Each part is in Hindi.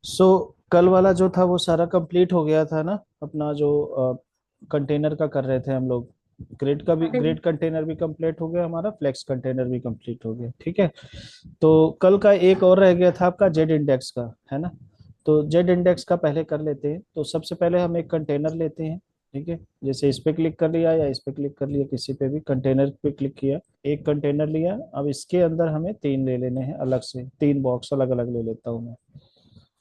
सो कल वाला जो था वो सारा कंप्लीट हो गया था ना, अपना जो कंटेनर का कर रहे थे हम लोग। ग्रिड कंटेनर भी कंप्लीट हो गया, हमारा फ्लेक्स कंटेनर भी कंप्लीट हो गया, ठीक है। तो कल का एक और रह गया था आपका जेड इंडेक्स का, है ना। तो जेड इंडेक्स का पहले कर लेते हैं। तो सबसे पहले हम एक कंटेनर लेते हैं, ठीक है। जैसे इस पे क्लिक कर लिया या इस पे क्लिक कर लिया, किसी पे भी कंटेनर पे क्लिक किया, एक कंटेनर लिया। अब इसके अंदर हमें तीन ले लेने हैं, अलग से तीन बॉक्स अलग अलग ले लेता हूँ मैं।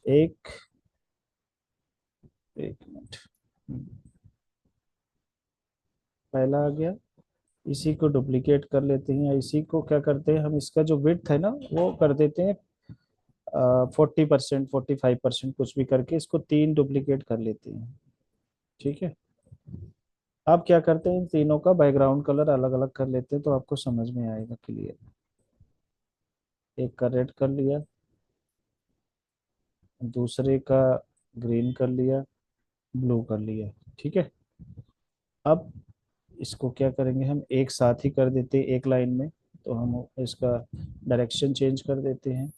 एक एक मिनट। पहला आ गया। इसी को डुप्लीकेट कर लेते हैं, या इसी को क्या करते हैं हम, इसका जो विड्थ है ना वो कर देते हैं 40%, 45%, कुछ भी करके इसको तीन डुप्लीकेट कर लेते हैं, ठीक है। अब क्या करते हैं, इन तीनों का बैकग्राउंड कलर अलग अलग कर लेते हैं, तो आपको समझ में आएगा क्लियर। एक का रेड कर लिया, दूसरे का ग्रीन कर लिया, ब्लू कर लिया, ठीक है। अब इसको क्या करेंगे, हम एक साथ ही कर देते हैं एक लाइन में। तो हम इसका डायरेक्शन चेंज कर देते हैं।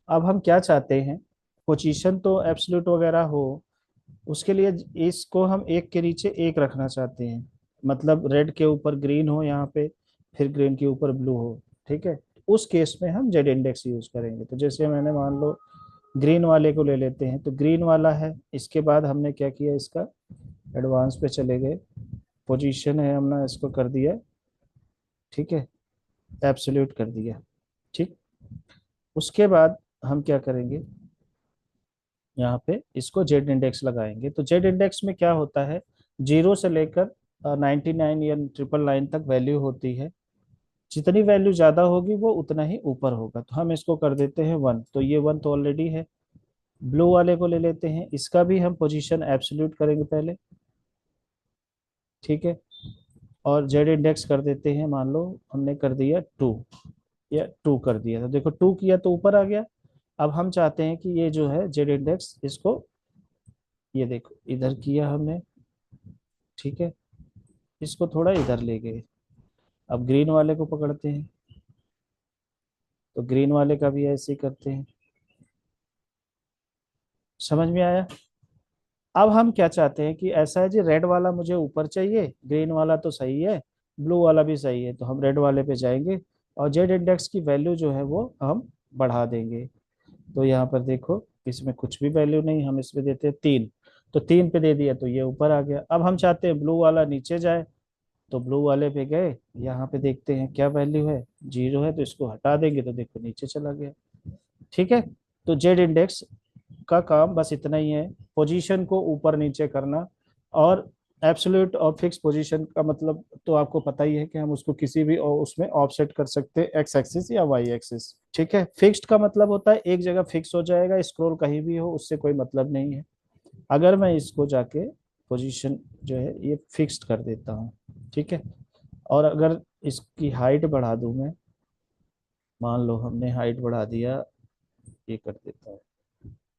अब हम क्या चाहते हैं, पोजीशन तो एब्सोल्यूट वगैरह हो, उसके लिए इसको हम एक के नीचे एक रखना चाहते हैं। मतलब रेड के ऊपर ग्रीन हो यहाँ पे, फिर ग्रीन के ऊपर ब्लू हो, ठीक है। उस केस में हम जेड इंडेक्स यूज करेंगे। तो जैसे मैंने मान लो ग्रीन वाले को ले लेते हैं, तो ग्रीन वाला है। इसके बाद हमने क्या किया, इसका एडवांस पे चले गए, पोजीशन है हमने इसको कर दिया, ठीक है, एब्सोल्यूट कर दिया, ठीक। उसके बाद हम क्या करेंगे, यहाँ पे इसको जेड इंडेक्स लगाएंगे। तो जेड इंडेक्स में क्या होता है, जीरो से लेकर 99 या 999 तक वैल्यू होती है। जितनी वैल्यू ज्यादा होगी वो उतना ही ऊपर होगा। तो हम इसको कर देते हैं वन, तो ये वन तो ऑलरेडी है। ब्लू वाले को ले लेते हैं, इसका भी हम पोजीशन एब्सोल्यूट करेंगे पहले, ठीक है। और जेड इंडेक्स कर देते हैं, मान लो हमने कर दिया टू, या टू कर दिया, तो देखो टू किया तो ऊपर आ गया। अब हम चाहते हैं कि ये जो है जेड इंडेक्स, इसको ये देखो इधर किया हमने, ठीक है। इसको थोड़ा इधर ले गए। अब ग्रीन वाले को पकड़ते हैं, तो ग्रीन वाले का भी ऐसे ही करते हैं। समझ में आया। अब हम क्या चाहते हैं कि ऐसा है जी, रेड वाला मुझे ऊपर चाहिए, ग्रीन वाला तो सही है, ब्लू वाला भी सही है, तो हम रेड वाले पे जाएंगे और जेड इंडेक्स की वैल्यू जो है वो हम बढ़ा देंगे। तो यहाँ पर देखो इसमें कुछ भी वैल्यू नहीं, हम इसमें देते हैं तीन। तो तीन पे दे दिया तो ये ऊपर आ गया। अब हम चाहते हैं ब्लू वाला नीचे जाए, तो ब्लू वाले पे गए, यहाँ पे देखते हैं क्या वैल्यू है, जीरो है, तो इसको हटा देंगे तो देखो नीचे चला गया, ठीक है। तो जेड इंडेक्स का काम बस इतना ही है, पोजीशन को ऊपर नीचे करना। और एब्सोल्यूट और फिक्स पोजीशन का मतलब तो आपको पता ही है कि हम उसको किसी भी उसमें ऑफसेट कर सकते हैं, एक्स एक्सिस या वाई एक्सिस, ठीक है। फिक्स्ड का मतलब होता है एक जगह फिक्स हो जाएगा, स्क्रॉल कहीं भी हो उससे कोई मतलब नहीं है। अगर मैं इसको जाके पोजीशन जो है ये फिक्स्ड कर देता हूँ, ठीक है। और अगर इसकी हाइट बढ़ा दूं मैं, मान लो हमने हाइट बढ़ा दिया, ये कर देता हूँ,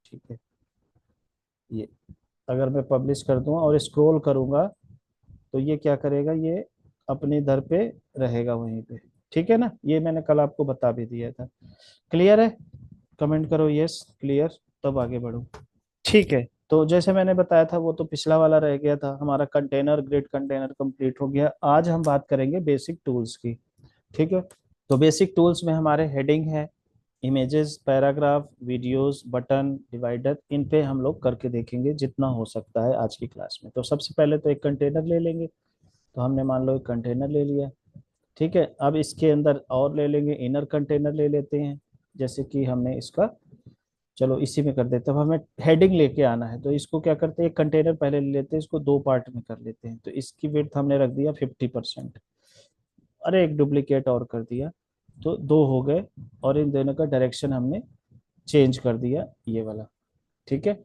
ठीक है। ये अगर मैं पब्लिश कर दूंगा और स्क्रॉल करूंगा, तो ये क्या करेगा, ये अपने दर पे रहेगा वहीं पे, ठीक है ना। ये मैंने कल आपको बता भी दिया था। क्लियर है। कमेंट करो यस क्लियर, तब आगे बढ़ो, ठीक है। तो जैसे मैंने बताया था, वो तो पिछला वाला रह गया था हमारा, कंटेनर ग्रिड कंटेनर कंप्लीट हो गया। आज हम बात करेंगे बेसिक टूल्स की, ठीक है। तो बेसिक टूल्स में हमारे हेडिंग है, images, paragraph, videos, button, divider, इन पे हम लोग करके देखेंगे जितना हो सकता है आज की क्लास में। तो सबसे पहले तो एक कंटेनर ले लेंगे। तो हमने मान लो एक कंटेनर ले लिया, ठीक है। अब इसके अंदर और ले लेंगे, इनर कंटेनर ले लेते हैं। जैसे कि हमने इसका, चलो इसी में कर देते हैं। अब हमें हेडिंग लेके आना है, तो इसको क्या करते हैं, एक कंटेनर पहले ले लेते हैं, इसको दो पार्ट में कर लेते हैं। तो इसकी विड्थ हमने रख दिया 50%। अरे एक डुप्लीकेट और कर दिया, तो दो हो गए। और इन दोनों का डायरेक्शन हमने चेंज कर दिया, ये वाला, ठीक है।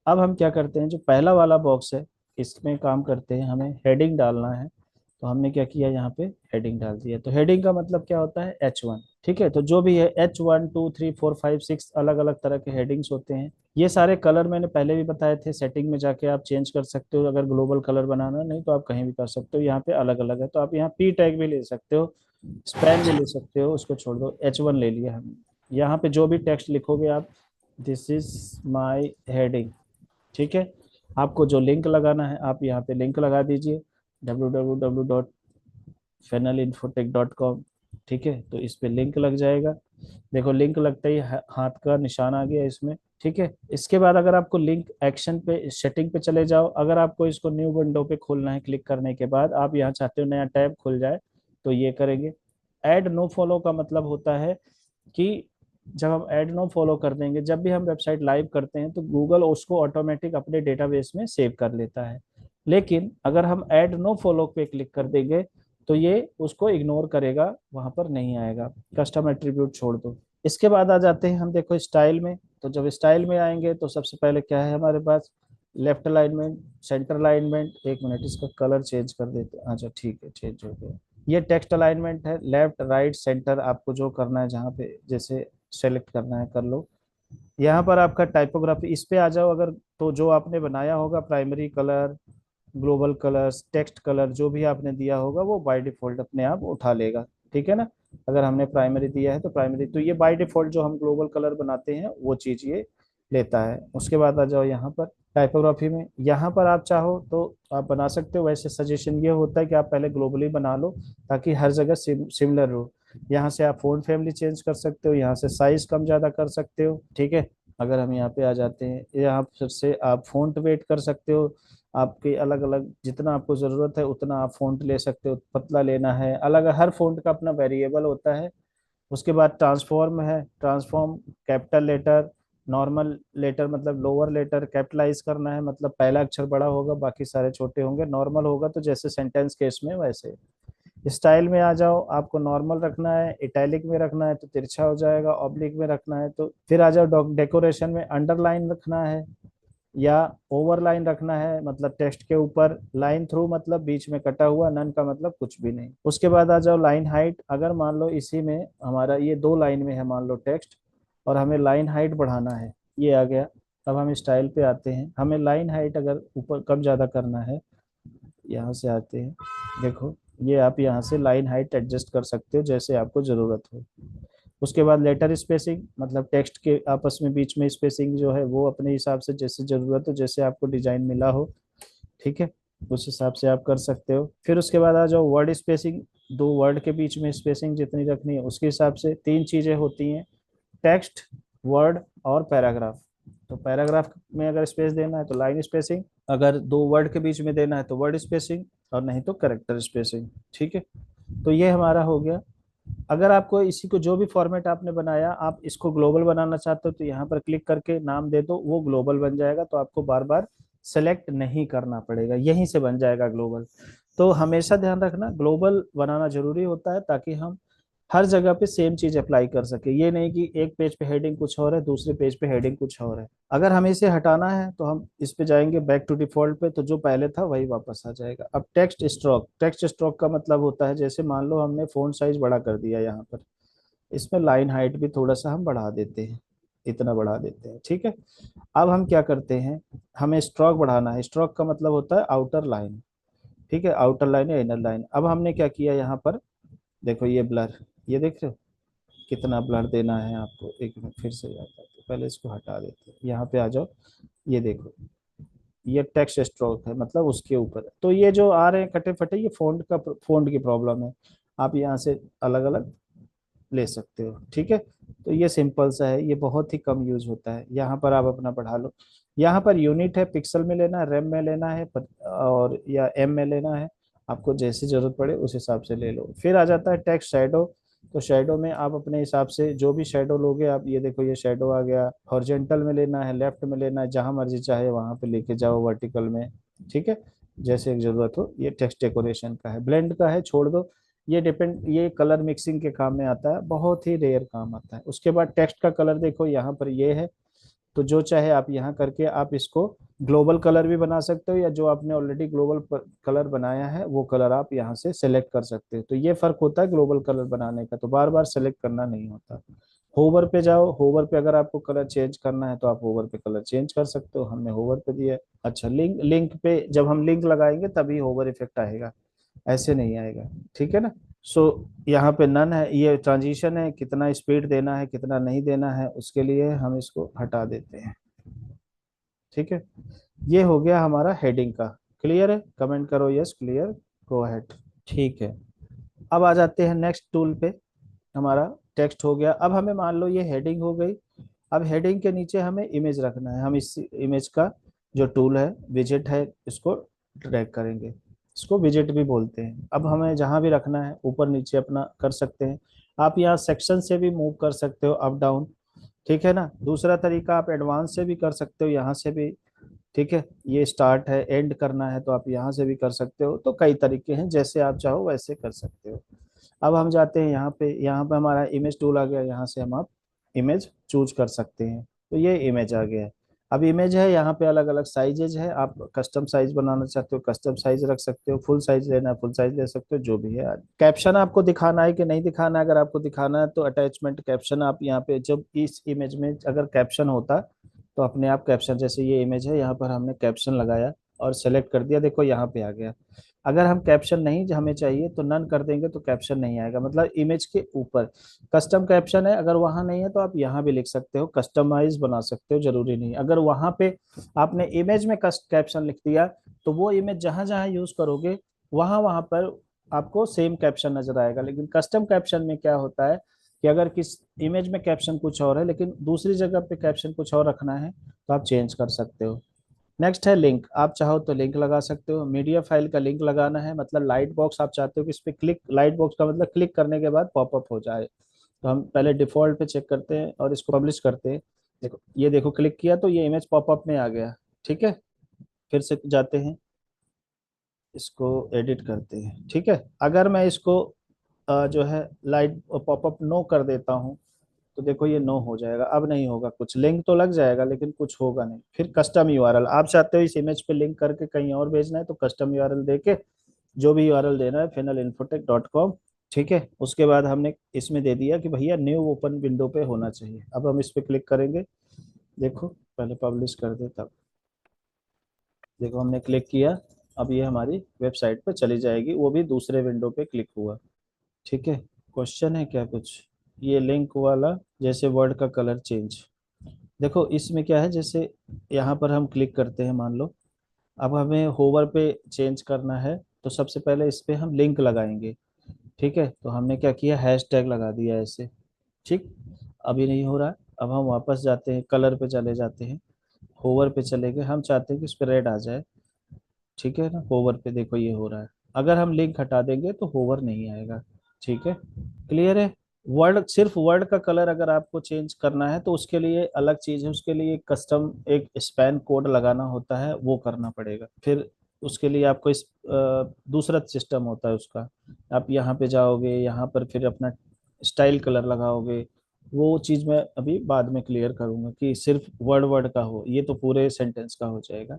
अब हम क्या करते हैं, जो पहला वाला बॉक्स है इसमें काम करते हैं, हमें हेडिंग डालना है। तो हमने क्या किया, यहाँ पे हेडिंग डाल दिया। तो हेडिंग का मतलब क्या होता है, H1, ठीक है। तो जो भी है H1 2 3 4 5 6 अलग अलग तरह के हेडिंग्स होते हैं। ये सारे कलर मैंने पहले भी बताए थे, सेटिंग में जाके आप चेंज कर सकते हो। अगर ग्लोबल कलर बनाना नहीं तो आप कहीं भी कर सकते हो, यहाँ पे अलग अलग है। तो आप यहाँ पी टैग भी ले सकते हो, स्पैन भी ले सकते हो, उसको छोड़ दो। H1 ले लिया हमने। यहाँ पे जो भी टेक्स्ट लिखोगे आप दिस इज माय हेडिंग। ठीक है, आपको जो लिंक लगाना है आप यहाँ पे लिंक लगा दीजिए, www.fennelinfotech.com। ठीक है, तो इस पे लिंक लग जाएगा। देखो लिंक लगता ही हाथ का निशान आ गया इसमें। ठीक है, इसके बाद अगर आपको लिंक एक्शन पे सेटिंग पे चले जाओ, अगर आपको इसको न्यू विंडो पे खोलना है, क्लिक करने के बाद आप यहाँ चाहते हो नया टैब खुल जाए, तो ये करेंगे। ऐड नो फॉलो का मतलब होता है कि जब हम ऐड नो फॉलो कर देंगे, जब भी हम वेबसाइट लाइव करते हैं तो गूगल उसको ऑटोमेटिक अपने डेटाबेस में सेव कर लेता है। लेकिन अगर हम ऐड नो फॉलो पे क्लिक कर देंगे तो ये उसको इग्नोर करेगा, वहां पर नहीं आएगा। कस्टम एट्रीब्यूट छोड़ दो। इसके बाद आ जाते हैं हम, देखो स्टाइल में। तो जब स्टाइल में आएंगे तो सबसे पहले क्या है हमारे पास, लेफ्ट अलाइनमेंट, सेंटर अलाइनमेंट। एक मिनट इसका कलर चेंज कर देते हैं। अच्छा ठीक है, चेंज हो गया। ये टेक्स्ट अलाइनमेंट है, लेफ्ट राइट सेंटर आपको जो करना है, जहाँ पे जैसे सेलेक्ट करना है कर लो। यहाँ पर आपका टाइपोग्राफी, इस पे आ जाओ अगर, तो जो आपने बनाया होगा primary colour, global colours, text colour, जो भी आपने दिया होगा वो बाय डिफॉल्ट अपने आप उठा लेगा। ठीक है ना, अगर हमने प्राइमरी दिया है तो प्राइमरी, तो ये बाय डिफॉल्ट जो हम ग्लोबल कलर बनाते हैं वो चीज ये लेता है। उसके बाद आ जाओ यहाँ पर टाइपोग्राफी में, यहाँ पर आप चाहो तो आप बना सकते हो। वैसे सजेशन ये होता है कि आप पहले ग्लोबली बना लो ताकि हर जगह सिमिलर हो। यहाँ से आप फोन फैमिली चेंज कर सकते हो, यहाँ से साइज कम ज्यादा कर सकते हो। ठीक है, अगर हम यहाँ पे आ जाते हैं, यहाँ फिर से आप फ़ॉन्ट वेट कर सकते हो। आपके अलग अलग जितना आपको ज़रूरत है उतना आप फ़ॉन्ट ले सकते हो, पतला लेना है अलग, हर फ़ॉन्ट का अपना वेरिएबल होता है। उसके बाद ट्रांसफॉर्म है, transform capital letter, normal letter मतलब लोअर लेटर कैपिटलाइज करना है, मतलब पहला अक्षर बड़ा होगा बाकी सारे छोटे होंगे। नॉर्मल होगा तो जैसे सेंटेंस केस में वैसे। स्टाइल में आ जाओ, आपको नॉर्मल रखना है, इटैलिक में रखना है तो तिरछा हो जाएगा, ऑब्लिक में रखना है तो। फिर आ जाओ डेकोरेशन में, अंडरलाइन रखना है या ओवरलाइन रखना है, मतलब टेक्स्ट के ऊपर लाइन थ्रू मतलब बीच में कटा हुआ, नन का मतलब कुछ भी नहीं। उसके बाद आ जाओ लाइन हाइट, अगर मान लो इसी में हमारा ये दो लाइन में है मान लो टेक्स्ट, और हमें लाइन हाइट बढ़ाना है, ये आ गया। अब हम स्टाइल पे आते हैं, हमें लाइन हाइट अगर ऊपर कम ज्यादा करना है, यहाँ से आते हैं, देखो ये आप यहाँ से लाइन हाइट एडजस्ट कर सकते हो जैसे आपको ज़रूरत हो। उसके बाद लेटर स्पेसिंग, मतलब टेक्स्ट के आपस में बीच में स्पेसिंग जो है वो अपने हिसाब से जैसे ज़रूरत हो, जैसे आपको डिजाइन मिला हो। ठीक है, उस हिसाब से आप कर सकते हो। फिर उसके बाद आ जाओ वर्ड स्पेसिंग, दो वर्ड के बीच में स्पेसिंग जितनी रखनी है उसके हिसाब से। तीन चीज़ें होती हैं, टेक्स्ट, वर्ड और पैराग्राफ। तो पैराग्राफ में अगर स्पेस देना है तो लाइन स्पेसिंग, अगर दो वर्ड के बीच में देना है तो वर्ड स्पेसिंग, और नहीं तो करेक्टर स्पेसिंग। ठीक है, तो ये हमारा हो गया। अगर आपको इसी को जो भी फॉर्मेट आपने बनाया आप इसको ग्लोबल बनाना चाहते हो तो यहाँ पर क्लिक करके नाम दे दो, वो ग्लोबल बन जाएगा, तो आपको बार बार सेलेक्ट नहीं करना पड़ेगा, यहीं से बन जाएगा ग्लोबल। तो हमेशा ध्यान रखना ग्लोबल बनाना जरूरी होता है ताकि हम हर जगह पे सेम चीज अप्लाई कर सके। ये नहीं कि एक पेज पे हेडिंग कुछ और है दूसरे पेज पे हेडिंग कुछ और है। अगर हमें इसे हटाना है तो हम इस पे जाएंगे बैक टू डिफॉल्ट पे, तो जो पहले था वही वापस आ जाएगा। अब टेक्स्ट स्ट्रोक, टेक्स्ट स्ट्रोक का मतलब होता है जैसे मान लो हमने फोन साइज बड़ा कर दिया यहाँ पर, इसमें लाइन हाइट भी थोड़ा सा हम बढ़ा देते हैं, इतना बढ़ा देते हैं। ठीक है, अब हम क्या करते हैं, हमें स्ट्रोक बढ़ाना है, स्ट्रोक का मतलब होता है आउटर लाइन। ठीक है, आउटर लाइन या इनर लाइन। अब हमने क्या किया यहाँ पर, देखो ये ब्लर, ये देख रहे हो कितना ब्लर देना है आपको। एक मिनट फिर से जाता है, तो पहले इसको हटा देते हैं, यहाँ पे आ जाओ, ये देखो ये टेक्स्ट स्ट्रोक है मतलब उसके ऊपर है। तो ये जो आ रहे हैं कटे फटे, ये फ़ॉन्ट की प्रॉब्लम है। आप यहाँ से अलग अलग ले सकते हो। ठीक है, तो ये सिंपल सा है, ये बहुत ही कम यूज होता है। यहाँ पर आप अपना बढ़ा लो, यहाँ पर यूनिट है, पिक्सल में लेना है, रैम में लेना है, और या एम में लेना है, आपको जैसी जरूरत पड़े उस हिसाब से ले लो। फिर आ जाता है टेक्स्ट शैडो। तो शैडो में आप अपने हिसाब से जो भी शैडो लोगे आप, ये देखो ये शैडो आ गया, हॉरिजेंटल में लेना है, लेफ्ट में लेना है, जहां मर्जी चाहे वहां पे लेके जाओ, वर्टिकल में। ठीक है, जैसे एक जरूरत हो। ये टेक्स्ट डेकोरेशन का है, ब्लेंड का है छोड़ दो, ये डिपेंड, ये कलर मिक्सिंग के काम में आता है, बहुत ही रेयर काम आता है। उसके बाद टेक्स्ट का कलर देखो यहाँ पर ये है, तो जो चाहे आप यहाँ करके आप इसको ग्लोबल कलर भी बना सकते हो, या जो आपने ऑलरेडी ग्लोबल कलर बनाया है वो कलर आप यहाँ से सेलेक्ट कर सकते हो। तो ये फर्क होता है ग्लोबल कलर बनाने का, तो बार बार सेलेक्ट करना नहीं होता। होवर पे जाओ, होवर पे अगर आपको कलर चेंज करना है तो आप होवर पे कलर चेंज कर सकते हो, हमने होवर पे दिया है। अच्छा, लिंक, लिंक पे जब हम लिंक लगाएंगे तभी होवर इफेक्ट आएगा, ऐसे नहीं आएगा। ठीक है ना, सो यहाँ पे नन है, ये ट्रांजिशन है, कितना स्पीड देना है कितना नहीं देना है उसके लिए हम इसको हटा देते हैं। ठीक है, ये हो गया हमारा हेडिंग का। क्लियर है? कमेंट करो यस क्लियर, गो अहेड। ठीक है, अब आ जाते हैं नेक्स्ट टूल पे। हमारा टेक्स्ट हो गया, अब हमें मान लो ये हेडिंग हो गई। अब हेडिंग के नीचे हमें इमेज रखना है, हम इस इमेज का जो टूल है विजेट है इसको ड्रैग करेंगे। इसको विजेट भी बोलते हैं। अब हमें जहां भी रखना है ऊपर नीचे अपना कर सकते हैं। आप यहाँ सेक्शन से भी मूव कर सकते हो अप डाउन। ठीक है ना? दूसरा तरीका आप एडवांस से भी कर सकते हो, यहाँ से भी। ठीक है, ये स्टार्ट है, एंड करना है तो आप यहाँ से भी कर सकते हो। तो कई तरीके हैं, जैसे आप चाहो वैसे कर सकते हो। अब हम जाते हैं यहाँ पे, यहाँ पे हमारा इमेज टूल आ गया, यहाँ से हम आप इमेज चूज कर सकते हैं। तो ये इमेज आ गया है। अब इमेज है, यहाँ पे अलग अलग साइजेज है, आप कस्टम साइज बनाना चाहते हो कस्टम साइज रख सकते हो, फुल साइज लेना है फुल साइज ले सकते हो, जो भी है। कैप्शन आपको दिखाना है कि नहीं दिखाना है? अगर आपको दिखाना है तो अटैचमेंट कैप्शन आप यहाँ पे, जब इस इमेज में अगर कैप्शन होता तो अपने आप कैप्शन, जैसे ये इमेज है यहाँ पर हमने कैप्शन लगाया और सेलेक्ट कर दिया, देखो यहाँ पे आ गया। अगर हम कैप्शन नहीं हमें चाहिए तो नन कर देंगे तो कैप्शन नहीं आएगा, मतलब इमेज के ऊपर कस्टम कैप्शन है। अगर वहां नहीं है तो आप यहाँ भी लिख सकते हो, कस्टमाइज बना सकते हो, जरूरी नहीं। अगर वहां पे आपने इमेज में कस्ट कैप्शन लिख दिया तो वो इमेज जहां जहां यूज करोगे वहां वहां पर आपको सेम कैप्शन नजर आएगा। लेकिन कस्टम कैप्शन में क्या होता है कि अगर किस इमेज में कैप्शन कुछ और है लेकिन दूसरी जगह पे कैप्शन कुछ और रखना है तो आप चेंज कर सकते हो। नेक्स्ट है लिंक, आप चाहो तो लिंक लगा सकते हो। मीडिया फाइल का लिंक लगाना है, मतलब लाइट बॉक्स आप चाहते हो कि इस पे क्लिक, लाइट बॉक्स का मतलब क्लिक करने के बाद पॉपअप हो जाए। तो हम पहले डिफॉल्ट पे चेक करते हैं और इसको पब्लिश करते हैं। देखो ये, देखो क्लिक किया तो ये इमेज पॉपअप में आ गया। ठीक है, फिर से जाते हैं, इसको एडिट करते हैं। ठीक है, अगर मैं इसको जो है लाइट पॉपअप नो कर देता हूँ तो देखो ये नो हो जाएगा, अब नहीं होगा कुछ, लिंक तो लग जाएगा लेकिन कुछ होगा नहीं। फिर कस्टम यूआरएल, आप चाहते हो इस इमेज पे लिंक करके कहीं और भेजना है तो कस्टम यूआरएल देके जो भी यूआरएल देना है finalinfotech.com। ठीक है, उसके बाद हमने इसमें दे दिया कि भैया न्यू ओपन विंडो पे होना चाहिए। अब हम इस पे क्लिक करेंगे, देखो पहले पब्लिश कर दे तब, देखो हमने क्लिक किया, अब ये हमारी वेबसाइट पे चली जाएगी, वो भी दूसरे विंडो पे क्लिक हुआ। ठीक है, क्वेश्चन है क्या कुछ? ये लिंक वाला, जैसे वर्ड का कलर चेंज, देखो इसमें क्या है, जैसे यहाँ पर हम क्लिक करते हैं मान लो, अब हमें होवर पे चेंज करना है तो सबसे पहले इस पे हम लिंक लगाएंगे। ठीक है, तो हमने क्या किया, हैश टैग लगा दिया ऐसे। ठीक, अभी नहीं हो रहा है। अब हम वापस जाते हैं, कलर पे चले जाते हैं, होवर पे चले गए, हम चाहते हैं कि इस पे रेड आ जाए। ठीक है ना, होवर पे देखो ये हो रहा है। अगर हम लिंक हटा देंगे तो होवर नहीं आएगा। ठीक है, क्लियर है? वर्ड, सिर्फ वर्ड का कलर अगर आपको चेंज करना है तो उसके लिए अलग चीज है, उसके लिए कस्टम एक स्पैन कोड लगाना होता है, वो करना पड़ेगा। फिर उसके लिए आपको इस दूसरा सिस्टम होता है उसका। आप यहाँ पे जाओगे, यहाँ पर फिर अपना स्टाइल कलर लगाओगे। वो चीज मैं अभी बाद में क्लियर करूंगा कि सिर्फ वर्ड वर्ड का हो, ये तो पूरे सेंटेंस का हो जाएगा।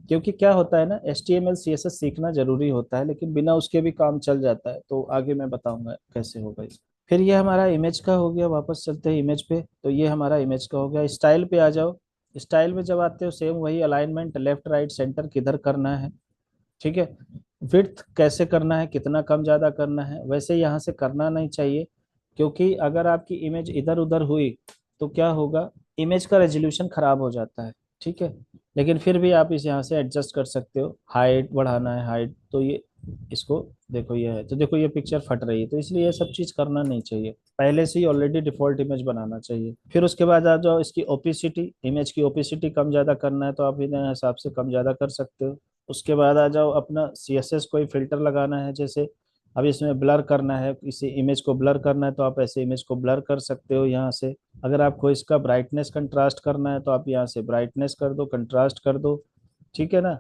क्योंकि क्या होता है ना, HTML CSS सीखना जरूरी होता है लेकिन बिना उसके भी काम चल जाता है, तो आगे मैं बताऊंगा कैसे होगा इस। फिर ये हमारा इमेज का हो गया, वापस चलते हैं इमेज पे। तो ये हमारा इमेज का हो गया। स्टाइल पे आ जाओ। स्टाइल में जब आते हो सेम वही अलाइनमेंट, लेफ्ट राइट सेंटर किधर करना है। ठीक है, विड्थ कैसे करना है, कितना कम ज्यादा करना है, वैसे यहाँ से करना नहीं चाहिए। क्योंकि अगर आपकी इमेज इधर उधर हुई तो क्या होगा, इमेज का रेजोल्यूशन खराब हो जाता है। ठीक है, लेकिन फिर भी आप इस यहाँ से एडजस्ट कर सकते हो, हाइट बढ़ाना है हाइट, तो ये इसको देखो ये है, तो देखो ये पिक्चर फट रही है, तो इसलिए ये सब चीज करना नहीं चाहिए। पहले से ही ऑलरेडी डिफॉल्ट इमेज बनाना चाहिए। फिर उसके बाद आ जाओ इसकी ओपिसिटी, इमेज की ओपिसिटी कम ज्यादा करना है तो आप इन्हें हिसाब से कम ज्यादा कर सकते हो। उसके बाद आ जाओ अपना CSS कोई फिल्टर लगाना है, जैसे अब इसमें ब्लर करना है, इसी इमेज को ब्लर करना है तो आप ऐसे इमेज को ब्लर कर सकते हो यहाँ से। अगर आपको इसका ब्राइटनेस कंट्रास्ट करना है तो आप यहाँ से ब्राइटनेस कर दो, कंट्रास्ट कर दो। ठीक है ना,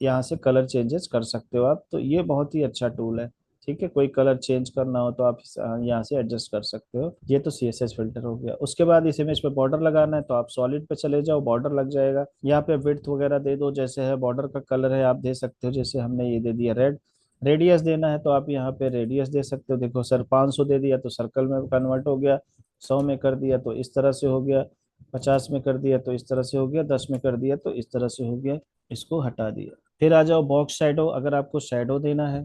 यहाँ से कलर चेंजेस कर सकते हो आप, तो ये बहुत ही अच्छा टूल है। ठीक है, कोई कलर चेंज करना हो तो आप यहाँ से एडजस्ट कर सकते हो। ये तो CSS फिल्टर हो गया। उसके बाद इस इमेज पे बॉर्डर लगाना है तो आप सॉलिड पे चले जाओ, बॉर्डर लग जाएगा। यहाँ पे विड्थ वगैरह दे दो, जैसे है बॉर्डर का कलर है आप दे सकते हो, जैसे हमने ये दे दिया रेड। रेडियस देना है तो आप यहाँ पे रेडियस दे सकते हो, देखो सर 500 दे दिया तो सर्कल में कन्वर्ट हो गया, 100 में कर दिया तो इस तरह से हो गया, 50 में कर दिया तो इस तरह से हो गया, 10 में कर दिया तो इस तरह से हो गया। इसको हटा दिया। फिर आ जाओ बॉक्स शैडो, अगर आपको शैडो देना है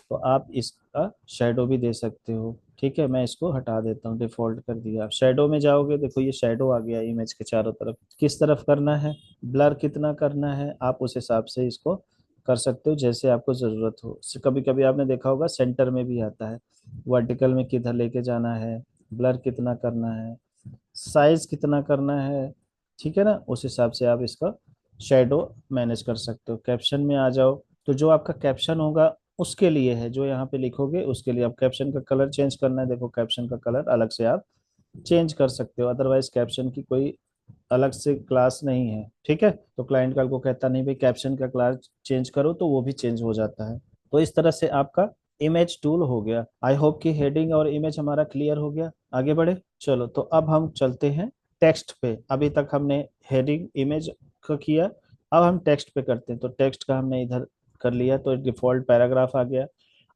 तो आप इसका शेडो भी दे सकते हो। ठीक है, मैं इसको हटा देता हूँ, डिफॉल्ट कर दिया। आप शेडो में जाओगे, देखो ये शेडो आ गया इमेज के चारों तरफ। किस तरफ करना है, ब्लर कितना करना है, आप उस हिसाब से इसको कर सकते हो जैसे आपको ज़रूरत हो। कभी कभी आपने देखा होगा सेंटर में भी आता है, वर्टिकल में किधर लेके जाना है, ब्लर कितना करना है, साइज कितना करना है। ठीक है ना, उस हिसाब से आप इसका शेडो मैनेज कर सकते हो। कैप्शन में आ जाओ, तो जो आपका कैप्शन होगा उसके लिए है, जो यहाँ पे लिखोगे उसके लिए। आप कैप्शन का कलर चेंज करना है, देखो कैप्शन का कलर अलग से आप चेंज कर सकते हो। अदरवाइज कैप्शन की कोई अलग से क्लास नहीं है। ठीक है, तो क्लाइंट कल को कहता नहीं भाई कैप्शन का क्लास चेंज करो, तो वो भी चेंज हो जाता है। तो इस तरह से आपका इमेज टूल हो गया। आई होप कि हेडिंग और इमेज हमारा क्लियर हो गया। आगे बढ़े, चलो तो अब हम चलते हैं टेक्स्ट पे। अभी तक हमने हेडिंग इमेज का किया, अब हम टेक्स्ट पे करते हैं। तो टेक्स्ट का हमने इधर कर लिया, तो डिफॉल्ट पैराग्राफ आ गया।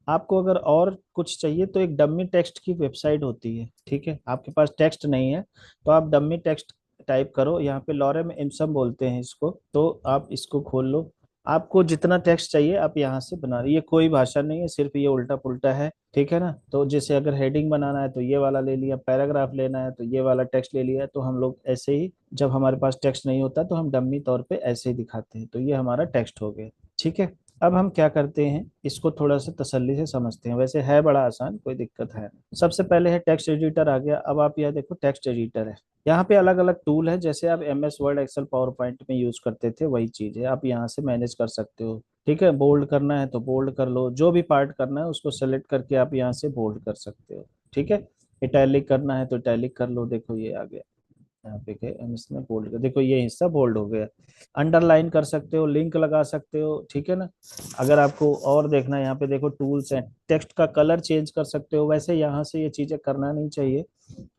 आपको अगर और कुछ चाहिए तो एक डमी टेक्स्ट की वेबसाइट होती है। ठीक है, आपके पास टेक्स्ट नहीं है तो आप डमी टेक्स्ट टाइप करो, यहाँ पे लॉरेम इम्सम बोलते हैं इसको, तो आप इसको खोल लो। आपको जितना टेक्स्ट चाहिए आप यहाँ से बना रही, ये कोई भाषा नहीं है, सिर्फ ये उल्टा पुल्टा है। ठीक है ना, तो जैसे अगर हेडिंग बनाना है तो ये वाला ले लिया, पैराग्राफ लेना है तो ये वाला टेक्स्ट ले लिया। तो हम लोग ऐसे ही, जब हमारे पास टेक्स्ट नहीं होता तो हम डमी तौर पे ऐसे ही दिखाते हैं। तो ये हमारा टेक्स्ट हो गया। ठीक है, अब हम क्या करते हैं, इसको थोड़ा सा तसल्ली से समझते हैं। वैसे है बड़ा आसान, कोई दिक्कत है नहीं। सबसे पहले है टेक्स्ट एडिटर आ गया। अब आप यह देखो टेक्स्ट एडिटर है, यहाँ पे अलग अलग टूल है। जैसे आप MS Word Excel PowerPoint में यूज करते थे वही चीज है, आप यहाँ से मैनेज कर सकते हो। ठीक है, बोल्ड करना है तो बोल्ड कर लो, जो भी पार्ट करना है उसको सेलेक्ट करके आप यहाँ से बोल्ड कर सकते हो। ठीक है, इटैलिक करना है तो इटैलिक कर लो, देखो ये आ गया। यहाँ पे गए हम, इसमें बोल्ड कर, देखो ये हिस्सा बोल्ड हो गया। अंडरलाइन कर सकते हो, लिंक लगा सकते हो। ठीक है ना, अगर आपको और देखना है यहाँ पे देखो टूल्स हैं, टेक्स्ट का कलर चेंज कर सकते हो। वैसे यहाँ से ये चीजें करना नहीं चाहिए,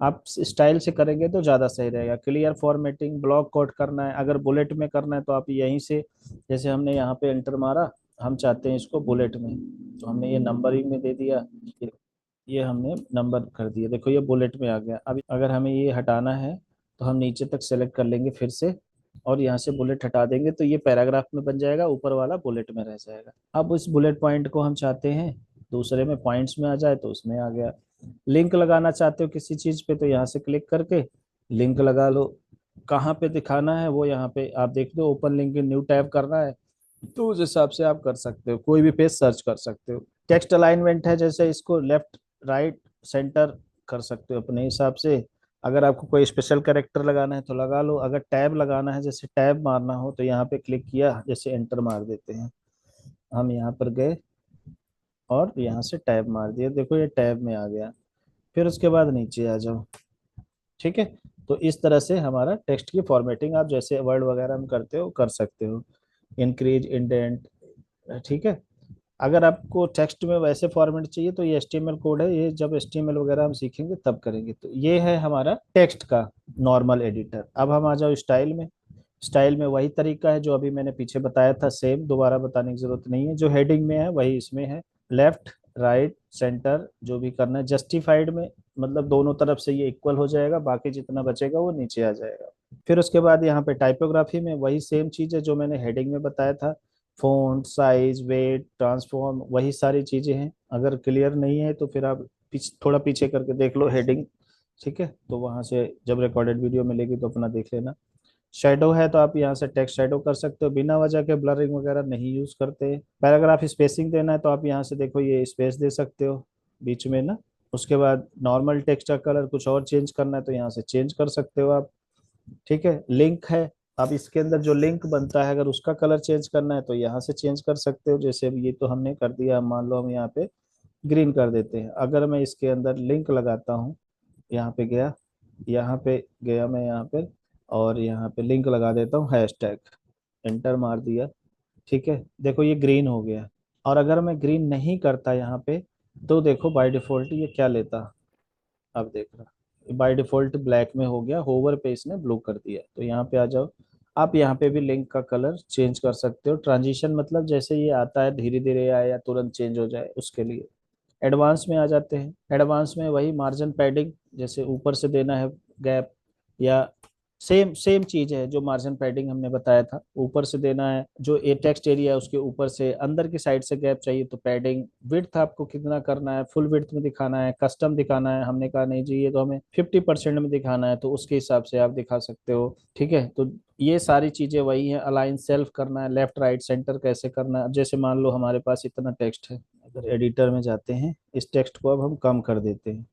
आप स्टाइल से करेंगे तो ज्यादा सही रहेगा। क्लियर फॉर्मेटिंग, ब्लॉक कोड करना है, अगर बुलेट में करना है तो आप यहीं से, जैसे हमने यहाँ पे एंटर मारा, हम चाहते हैं इसको बुलेट में, तो हमने ये नंबरिंग में दे दिया, ये हमने नंबर कर दिया, देखो ये बुलेट में आ गया। अब अगर हमें ये हटाना है तो हम नीचे तक सेलेक्ट कर लेंगे फिर से, और यहाँ से बुलेट हटा देंगे तो ये पैराग्राफ में बन जाएगा, ऊपर वाला बुलेट में रह जाएगा। अब उस बुलेट पॉइंट को हम चाहते हैं दूसरे में पॉइंट्स में आ जाए, तो उसमें आ गया। लिंक लगाना चाहते हो किसी चीज पे तो यहाँ से क्लिक करके लिंक लगा लो। कहाँ पे दिखाना है वो यहाँ पे आप देख लो, open link in new tab करना है तो उस हिसाब से आप कर सकते हो, कोई भी पेज सर्च कर सकते हो। टेक्स्ट अलाइनमेंट है, जैसे इसको लेफ्ट राइट सेंटर कर सकते हो अपने हिसाब से। अगर आपको कोई स्पेशल कैरेक्टर लगाना है तो लगा लो, अगर टैब लगाना है, जैसे टैब मारना हो तो यहाँ पे क्लिक किया, जैसे एंटर मार देते हैं, हम यहाँ पर गए और यहाँ से टैब मार दिया, देखो ये टैब में आ गया। फिर उसके बाद नीचे आ जाओ। ठीक है, तो इस तरह से हमारा टेक्स्ट की फॉर्मेटिंग आप जैसे वर्ड वगैरह में करते हो कर सकते हो, इंक्रीज इंडेंट। ठीक है, अगर आपको टेक्स्ट में वैसे फॉर्मेट चाहिए तो ये HTML कोड है, ये जब HTML वगैरह हम सीखेंगे तब करेंगे। तो ये है हमारा टेक्स्ट का नॉर्मल एडिटर। अब हम आ जाओ स्टाइल में। स्टाइल में वही तरीका है जो अभी मैंने पीछे बताया था, सेम, दोबारा बताने की जरूरत नहीं है। जो हेडिंग में है वही इसमें है, लेफ्ट राइट सेंटर जो भी करना है। जस्टिफाइड में मतलब दोनों तरफ से ये इक्वल हो जाएगा, बाकी जितना बचेगा वो नीचे आ जाएगा। फिर उसके बाद यहाँ पे टाइपोग्राफी में वही सेम चीज है जो मैंने हेडिंग में बताया था, फ़ॉन्ट साइज वेट ट्रांसफॉर्म, वही सारी चीजें हैं। अगर क्लियर नहीं है तो फिर आप थोड़ा पीछे करके देख लो हेडिंग। ठीक है, तो वहां से जब रिकॉर्डेड वीडियो मिलेगी तो अपना देख लेना। शेडो है तो आप यहाँ से टेक्स्ट शेडो कर सकते हो, बिना वजह के ब्लरिंग वगैरह नहीं यूज करते। पैराग्राफ स्पेसिंग देना है तो आप यहाँ से देखो ये स्पेस दे सकते हो बीच में ना। उसके बाद नॉर्मल टेक्स्ट का कलर कुछ और चेंज करना है तो यहाँ से चेंज कर सकते हो आप। ठीक है, लिंक है, अब इसके अंदर जो लिंक बनता है अगर उसका कलर चेंज करना है तो यहाँ से चेंज कर सकते हो। जैसे अब ये तो हमने कर दिया, मान लो हम यहाँ पे ग्रीन कर देते हैं। अगर मैं इसके अंदर लिंक लगाता हूँ, यहाँ पे गया, यहाँ पे गया मैं यहाँ पे, और यहाँ पे लिंक लगा देता हूँ हैशटैग, एंटर मार दिया। ठीक है, देखो ये ग्रीन हो गया। और अगर मैं ग्रीन नहीं करता यहाँ पे तो देखो बाय डिफॉल्ट ये क्या लेता, अब देख रहा, बाय डिफॉल्ट ब्लैक में हो गया, होवर पे इसने ब्लू कर दिया। तो यहाँ पे आ जाओ, आप यहाँ पे भी लिंक का कलर चेंज कर सकते हो। ट्रांजिशन मतलब जैसे ये आता है धीरे धीरे आए या तुरंत चेंज हो जाए उसके लिए। एडवांस में आ जाते हैं, एडवांस में वही मार्जिन पैडिंग, जैसे ऊपर से देना है गैप या सेम सेम चीज है जो मार्जिन पैडिंग हमने बताया था, ऊपर से देना है, जो ए टेक्स्ट एरिया है उसके ऊपर से अंदर की साइड से गैप चाहिए तो पैडिंग, विड्थ आपको कितना करना है, फुल विड्थ में दिखाना है, कस्टम दिखाना है, हमने कहा नहीं जी ये तो हमें 50% में दिखाना है, तो उसके हिसाब से आप दिखा सकते हो। ठीक है, तो ये सारी चीजें वही है। अलाइन सेल्फ करना है, लेफ्ट राइट सेंटर कैसे करना है। अब जैसे मान लो हमारे पास इतना टेक्स्ट है, अगर एडिटर में जाते हैं, इस टेक्स्ट को अब हम कम कर देते हैं।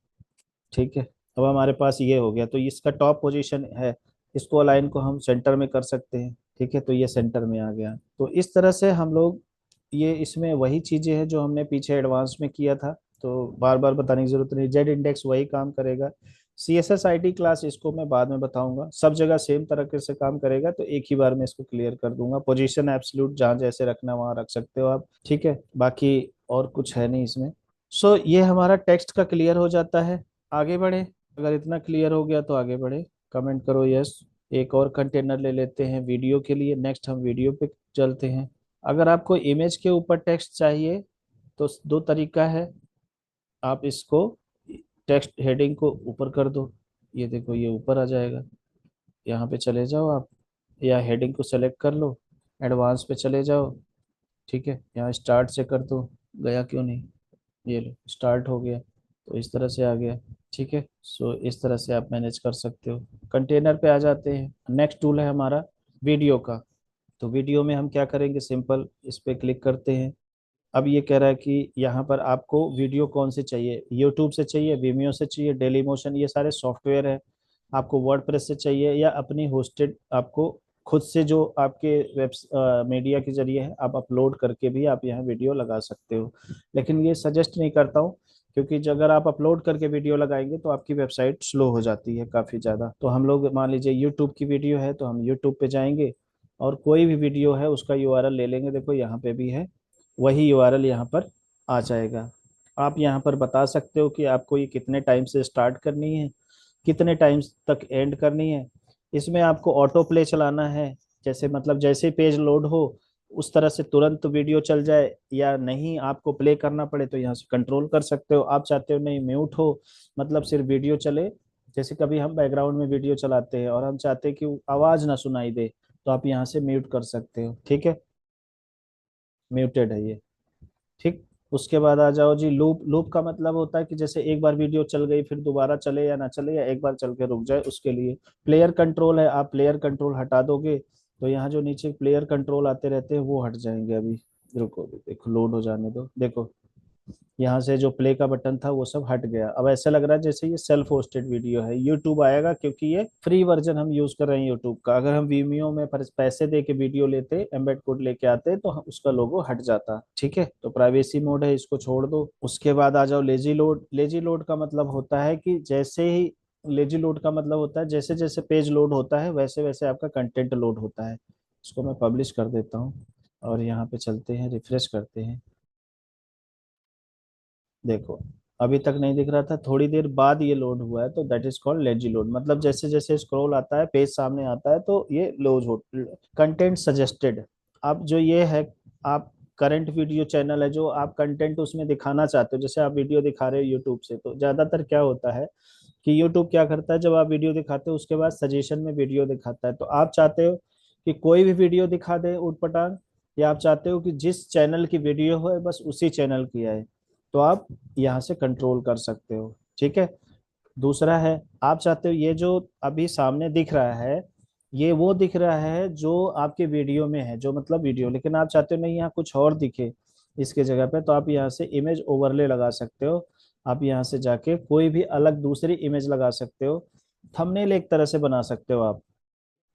ठीक है, अब हमारे पास ये हो गया, तो इसका टॉप पोजीशन है, इसको अलाइन को हम सेंटर में कर सकते हैं। ठीक है, तो ये सेंटर में आ गया। तो इस तरह से हम लोग, ये इसमें वही चीजें हैं जो हमने पीछे एडवांस में किया था, तो बार बार बताने की जरूरत नहीं। जेड इंडेक्स वही काम करेगा। C S S I T class इसको मैं बाद में बताऊंगा, सब जगह सेम तरीके से काम करेगा, तो एक ही बार में इसको क्लियर कर दूंगा। पोजीशन एब्सोल्यूट जहाँ जैसे रखना वहां रख सकते हो आप। ठीक है, बाकी और कुछ है नहीं इसमें। सो ये हमारा टेक्स्ट का क्लियर हो जाता है। आगे बढ़े, अगर इतना क्लियर हो गया तो आगे बढ़े, कमेंट करो यस। एक और कंटेनर ले लेते हैं वीडियो के लिए, नेक्स्ट हम वीडियो पे चलते हैं। अगर आपको इमेज के ऊपर टेक्स्ट चाहिए तो दो तरीका है। आप इसको टेक्स्ट हेडिंग को ऊपर कर दो, ये देखो ये ऊपर आ जाएगा। यहाँ पे चले जाओ आप, या हेडिंग को सेलेक्ट कर लो, एडवांस पे चले जाओ। ठीक है, यहाँ स्टार्ट से कर दो, गया क्यों नहीं, ये लो स्टार्ट हो गया, तो इस तरह से आ गया। ठीक है, सो इस तरह से आप मैनेज कर सकते हो। कंटेनर पे आ जाते हैं, नेक्स्ट टूल है हमारा वीडियो का। तो वीडियो में हम क्या करेंगे, सिंपल इस पे क्लिक करते हैं। अब ये कह रहा है कि यहाँ पर आपको वीडियो कौन से चाहिए, यूट्यूब से चाहिए, विमियो से चाहिए, डेली मोशन, ये सारे सॉफ्टवेयर है। आपको वर्डप्रेस से चाहिए या अपनी होस्टेड, आपको खुद से जो आपके वेब मीडिया के जरिए है, आप अपलोड करके भी आप यहाँ वीडियो लगा सकते हो। लेकिन ये सजेस्ट नहीं करता हूँ, क्योंकि अगर आप अपलोड करके वीडियो लगाएंगे तो आपकी वेबसाइट स्लो हो जाती है काफ़ी ज़्यादा। तो हम लोग मान लीजिए यूट्यूब की वीडियो है तो हम यूट्यूब पे जाएंगे, और कोई भी वीडियो है उसका यूआरएल ले लेंगे, देखो यहाँ पे भी है, वही यूआरएल यहाँ पर आ जाएगा। आप यहाँ पर बता सकते हो कि आपको ये कितने टाइम से स्टार्ट करनी है, कितने टाइम्स तक एंड करनी है। इसमें आपको ऑटो प्ले चलाना है, जैसे मतलब जैसे पेज लोड हो उस तरह से तुरंत वीडियो चल जाए, या नहीं आपको प्ले करना पड़े तो यहाँ से कंट्रोल कर सकते हो। आप चाहते हो नहीं म्यूट हो, मतलब सिर्फ वीडियो चले, जैसे कभी हम बैकग्राउंड में वीडियो चलाते हैं और हम चाहते हैं कि वो आवाज ना सुनाई दे, तो आप यहाँ से म्यूट कर सकते हो। ठीक है, म्यूटेड है ये। ठीक, उसके बाद आ जाओ जी लूप। लूप का मतलब होता है कि जैसे एक बार वीडियो चल गई फिर दोबारा चले या ना चले, या एक बार चल के रुक जाए, उसके लिए। प्लेयर कंट्रोल है, आप प्लेयर कंट्रोल हटा दोगे तो यहाँ जो नीचे प्लेयर कंट्रोल आते रहते हैं वो हट जाएंगे। अभी रुको, देखो लोड हो जाने दो, देखो यहाँ से जो प्ले का बटन था वो सब हट गया। अब ऐसा लग रहा है जैसे ये सेल्फ होस्टेड वीडियो है। यूट्यूब आएगा क्योंकि ये फ्री वर्जन हम यूज कर रहे हैं यूट्यूब का। अगर हम वीमियो में पैसे दे के वीडियो लेते, एम्बेड कोड लेके आते, तो उसका लोगो हट जाता। ठीक है, तो प्राइवेसी मोड है, इसको छोड़ दो। उसके बाद आ जाओ लेजी लोड। लेजी लोड का मतलब होता है कि जैसे ही, लेजी लोड का मतलब होता है जैसे जैसे पेज लोड होता है वैसे वैसे आपका कंटेंट लोड होता है। इसको मैं पब्लिश कर देता हूँ, और यहाँ पे चलते हैं, रिफ्रेश करते हैं। देखो अभी तक नहीं दिख रहा था, थोड़ी देर बाद ये लोड हुआ है, तो that is called lazy load. मतलब जैसे जैसे स्क्रॉल आता है, पेज सामने आता है, तो ये लोड हो। कंटेंट सजेस्टेड, अब जो ये है, आप करंट वीडियो चैनल है जो आप कंटेंट उसमें दिखाना चाहते हो, जैसे आप वीडियो दिखा रहे हो यूट्यूब से, तो ज्यादातर क्या होता है कि यूट्यूब क्या करता है, जब आप वीडियो दिखाते हो उसके बाद सजेशन में वीडियो दिखाता है। तो आप चाहते हो कि कोई भी वीडियो दिखा दे उटपटांग, या आप चाहते हो कि जिस चैनल की वीडियो है बस उसी चैनल की आए, तो आप यहाँ से कंट्रोल कर सकते हो। ठीक है, दूसरा है, आप चाहते हो ये जो अभी सामने दिख रहा है, ये वो दिख रहा है जो आपके वीडियो में है, जो मतलब वीडियो, लेकिन आप चाहते हो नहीं यहाँ कुछ और दिखे इसके जगह पे, तो आप यहाँ से इमेज ओवरले लगा सकते हो। आप यहाँ से जाके कोई भी अलग दूसरी इमेज लगा सकते हो। थंबनेल एक तरह से बना सकते हो आप,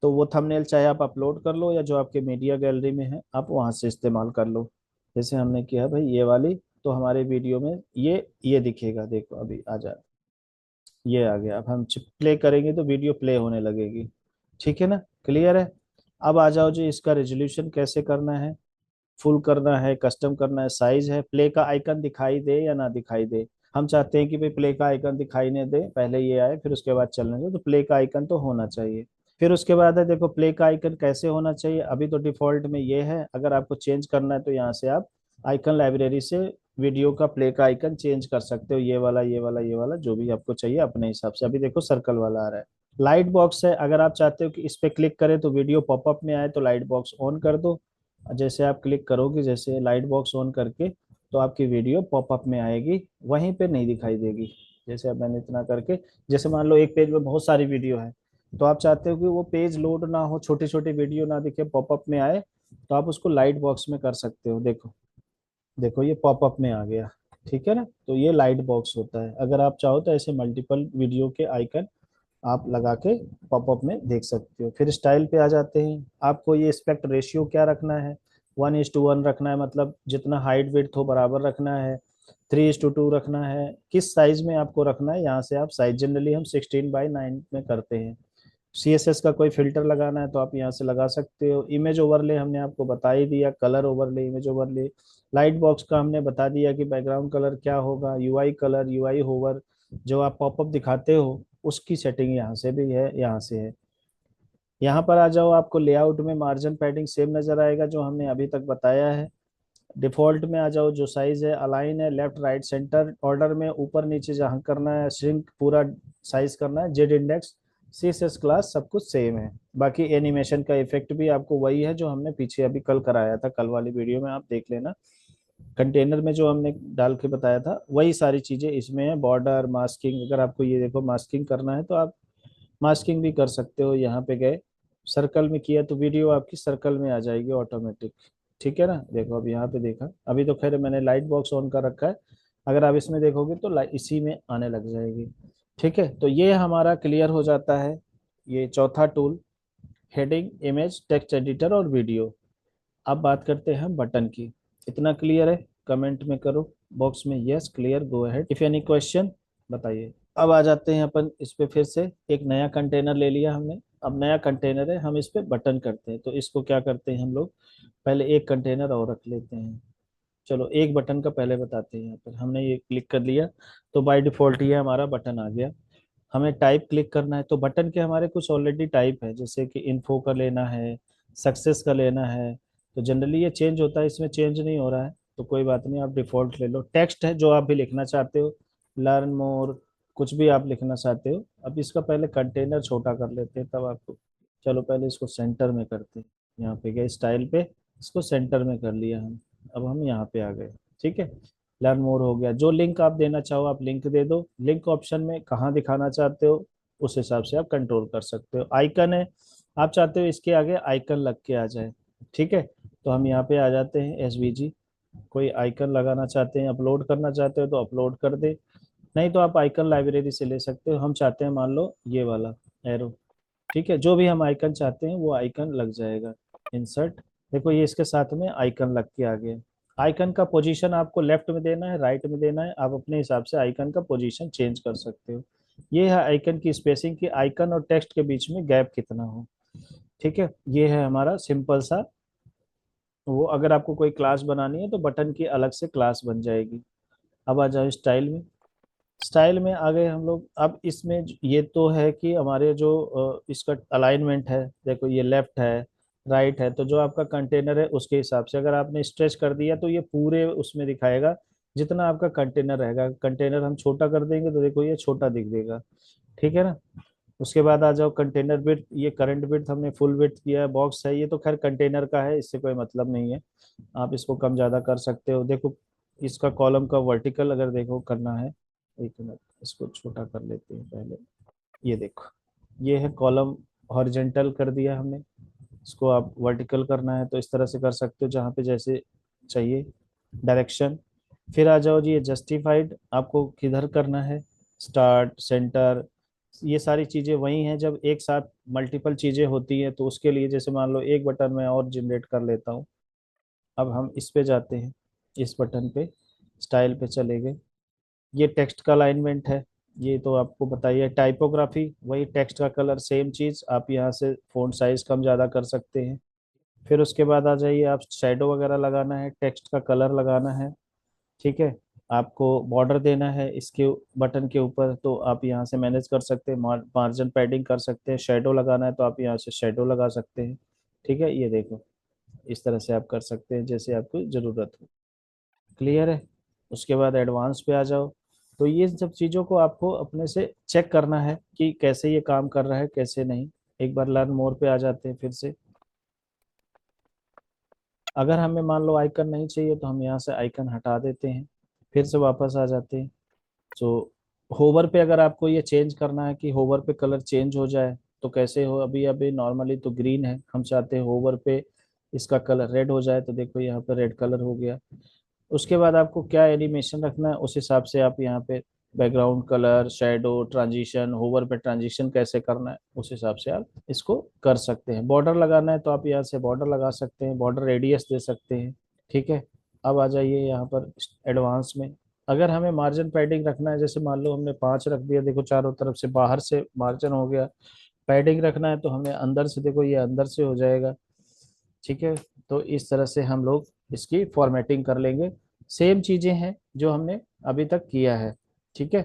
तो वो थंबनेल चाहे आप अपलोड कर लो, या जो आपके मीडिया गैलरी में है आप वहां से इस्तेमाल कर लो। जैसे हमने किया भाई ये वाली, तो हमारे वीडियो में ये दिखेगा, देखो अभी आ जा, ये आ गया। अब हम प्ले करेंगे तो वीडियो प्ले होने लगेगी। ठीक है ना, क्लियर है। अब आ जाओ जी, इसका रेजोल्यूशन कैसे करना है, फुल करना है, कस्टम करना है, साइज है, प्ले का आइकन दिखाई दे या ना दिखाई दे। हम चाहते हैं कि भाई प्ले का आइकन दिखाई नहीं दे, पहले ये आए फिर उसके बाद चलने दो, तो प्ले का आइकन तो होना चाहिए। फिर उसके बाद है, देखो प्ले का आइकन कैसे होना चाहिए, अभी तो डिफॉल्ट में ये है, अगर आपको चेंज करना है तो यहाँ से आप आइकन लाइब्रेरी से वीडियो का प्ले का आइकन चेंज कर सकते हो, ये वाला ये वाला ये वाला, जो भी आपको चाहिए अपने हिसाब से। अभी देखो सर्कल वाला आ रहा है। लाइट बॉक्स है, अगर आप चाहते हो कि इस पे क्लिक करें तो वीडियो पॉपअप में आए तो लाइट बॉक्स ऑन कर दो। जैसे आप क्लिक करोगे, जैसे लाइट बॉक्स ऑन करके, तो आपकी वीडियो पॉपअप में आएगी, वहीं पे नहीं दिखाई देगी। जैसे अब मैंने इतना करके, जैसे मान लो एक पेज में बहुत सारी वीडियो है, तो आप चाहते हो कि वो पेज लोड ना हो, छोटी छोटी वीडियो ना दिखे, पॉपअप में आए, तो आप उसको लाइट बॉक्स में कर सकते हो। देखो, देखो ये पॉपअप में आ गया। ठीक है ना, तो ये लाइट बॉक्स होता है। अगर आप चाहो तो ऐसे मल्टीपल वीडियो के आइकन आप लगा के पॉपअप में देख सकते हो। फिर स्टाइल पे आ जाते हैं। आपको ये एस्पेक्ट रेशियो क्या रखना है, 1:1 रखना है, मतलब जितना हाइट विड्थ हो बराबर रखना है। 3:2 रखना है, किस साइज में आपको रखना है, यहाँ से आप साइज, जनरली हम 16:9 में करते हैं। CSS का कोई फिल्टर लगाना है तो आप यहाँ से लगा सकते हो। इमेज ओवरले हमने आपको बता ही दिया, colour overlay, image overlay. Light box का हमने बता दिया कि बैकग्राउंड कलर क्या होगा, UI कलर, UI होवर, जो आप पॉपअप दिखाते हो उसकी सेटिंग यहाँ से भी है, यहाँ से है। यहाँ पर आ जाओ, आपको लेआउट में मार्जिन पैडिंग सेम नजर आएगा जो हमने अभी तक बताया है। डिफॉल्ट में आ जाओ, जो साइज है अलाइन है, लेफ्ट राइट सेंटर ऑर्डर में, ऊपर नीचे जहाँ करना है, श्रिंक पूरा साइज करना है, जेड इंडेक्स, CSS क्लास, सब कुछ सेम है। बाकी एनिमेशन का इफेक्ट भी आपको वही है जो हमने पीछे अभी कल कराया था, कल वाली वीडियो में आप देख लेना। कंटेनर में जो हमने डाल के बताया था वही सारी चीजें इसमें है। बॉर्डर, मास्किंग, अगर आपको ये देखो मास्किंग करना है तो आप मास्किंग भी कर सकते हो। यहाँ पे गए, सर्कल में किया तो वीडियो आपकी सर्कल में आ जाएगी ऑटोमेटिक। ठीक है ना, देखो अब यहाँ पे देखा, अभी तो खैर मैंने लाइट बॉक्स ऑन कर रखा है, अगर आप इसमें देखोगे तो इसी में आने लग जाएगी। ठीक है, तो ये हमारा क्लियर हो जाता है, ये चौथा tool, heading, image, text editor और वीडियो। अब बात करते हैं बटन की। इतना क्लियर है? कमेंट में करो बॉक्स में yes clear, go ahead, if any question बताइए। अब आ जाते हैं अपन इस पे, फिर से एक नया कंटेनर ले लिया हमने। अब नया कंटेनर है, हम इस पे बटन करते हैं, तो इसको क्या करते हैं हम लोग, पहले एक कंटेनर और रख लेते हैं। चलो एक बटन का पहले बताते हैं। यहाँ पर हमने ये क्लिक कर लिया, तो बाय डिफॉल्ट ये हमारा बटन आ गया। हमें टाइप क्लिक करना है, तो बटन के हमारे कुछ ऑलरेडी टाइप है, जैसे कि इन्फो का लेना है, सक्सेस का लेना है। तो जनरली ये चेंज होता है, इसमें चेंज नहीं हो रहा है, तो कोई बात नहीं, आप डिफॉल्ट ले लो। टेक्स्ट है जो आप भी लिखना चाहते हो, लर्न मोर, कुछ भी आप लिखना चाहते हो। अब इसका पहले कंटेनर छोटा कर लेते हैं तब आपको। चलो पहले इसको सेंटर में करते हैं। यहाँ पे गए स्टाइल पे, इसको सेंटर में कर लिया हम। अब हम यहाँ पे आ गए। ठीक है, लर्न मोर हो गया। जो लिंक आप देना चाहो आप लिंक दे दो। लिंक ऑप्शन में कहाँ दिखाना चाहते हो उस हिसाब से आप कंट्रोल कर सकते हो। आइकन है, आप चाहते हो इसके आगे आइकन लग के आ जाए। ठीक है, तो हम यहाँ पे आ जाते हैं SVG, कोई आइकन लगाना चाहते हैं, अपलोड करना चाहते हो तो अपलोड कर दे, नहीं तो आप आइकन लाइब्रेरी से ले सकते हो। हम चाहते हैं मान लो ये वाला एरो। ठीक है, जो भी हम आइकन चाहते हैं वो आइकन लग जाएगा। इंसर्ट, देखो ये इसके साथ में आइकन लग के आ गया। आइकन का पोजीशन आपको लेफ्ट में देना है, राइट में देना है, आप अपने हिसाब से आइकन का पोजीशन चेंज कर सकते हो। ये है आइकन की स्पेसिंग, की आइकन और टेक्स्ट के बीच में गैप कितना हो। ठीक है, ये है हमारा सिंपल सा वो। अगर आपको कोई क्लास बनानी है तो बटन की अलग से क्लास बन जाएगी। अब आ जाओ स्टाइल में। स्टाइल में आ गए हम लोग। अब इसमें ये तो है कि हमारे जो इसका अलाइनमेंट है, देखो ये लेफ्ट है, राइट है, तो जो आपका कंटेनर है उसके हिसाब से अगर आपने स्ट्रेच कर दिया तो ये पूरे उसमें दिखाएगा जितना आपका कंटेनर रहेगा। कंटेनर हम छोटा कर देंगे तो देखो ये छोटा दिख देगा। ठीक है ना, उसके बाद आ जाओ कंटेनर विड्थ, ये करंट विड्थ हमने फुल विड्थ किया है। बॉक्स है, ये तो खैर कंटेनर का है, इससे कोई मतलब नहीं है, आप इसको कम ज़्यादा कर सकते हो। देखो इसका कॉलम का वर्टिकल अगर देखो करना है, एक मिनट इसको छोटा कर लेते हैं पहले। ये देखो, ये है कॉलम, हॉरिजेंटल कर दिया हमने, इसको आप वर्टिकल करना है तो इस तरह से कर सकते हो जहाँ पे जैसे चाहिए डायरेक्शन। फिर आ जाओ जी, ये जस्टिफाइड आपको किधर करना है, स्टार्ट, सेंटर, ये सारी चीज़ें वही हैं। जब एक साथ मल्टीपल चीज़ें होती हैं तो उसके लिए, जैसे मान लो एक बटन में और जनरेट कर लेता हूँ। अब हम इस पे जाते हैं, इस बटन पे स्टाइल पे चले गए। ये टेक्स्ट का अलाइनमेंट है, ये तो आपको बताइए। टाइपोग्राफी, वही टेक्स्ट का कलर, सेम चीज़, आप यहाँ से फ़ॉन्ट साइज कम ज़्यादा कर सकते हैं। फिर उसके बाद आ जाइए, आप शैडो वगैरह लगाना है, टेक्स्ट का कलर लगाना है। ठीक है, आपको बॉर्डर देना है इसके बटन के ऊपर तो आप यहाँ से मैनेज कर सकते हैं। मार्जिन पैडिंग कर सकते हैं, शेडो लगाना है तो आप यहाँ से शेडो लगा सकते हैं। ठीक है, ये देखो इस तरह से आप कर सकते हैं जैसे आपको ज़रूरत हो। क्लियर है? उसके बाद एडवांस पे आ जाओ। तो ये सब चीज़ों को आपको अपने से चेक करना है कि कैसे ये काम कर रहा है कैसे नहीं। एक बार लर्न मोर पे आ जाते हैं फिर से। अगर हमें मान लो आइकन नहीं चाहिए तो हम यहाँ से आइकन हटा देते हैं, फिर से वापस आ जाते हैं। तो होवर पे अगर आपको ये चेंज करना है कि होवर पे कलर चेंज हो जाए तो कैसे हो, अभी अभी नॉर्मली तो ग्रीन है, हम चाहते हैं होवर पे इसका कलर रेड हो जाए, तो देखो यहाँ पे रेड कलर हो गया। उसके बाद आपको क्या एनिमेशन रखना है उस हिसाब से आप यहाँ पे background colour, shadow, transition, hover पे ट्रांजिशन कैसे करना है उस हिसाब से आप इसको कर सकते हैं। बॉर्डर लगाना है तो आप यहाँ से बॉर्डर लगा सकते हैं, बॉर्डर रेडियस दे सकते हैं। ठीक है, अब आ जाइए यहाँ पर एडवांस में। अगर हमें मार्जिन पैडिंग रखना है, जैसे मान लो हमने 5 रख दिया, देखो चारों तरफ से बाहर से मार्जिन हो गया। पैडिंग रखना है तो हमें अंदर से, देखो ये अंदर से हो जाएगा। ठीक है, तो इस तरह से हम लोग इसकी फॉर्मेटिंग कर लेंगे। सेम चीजें हैं जो हमने अभी तक किया है। ठीक है,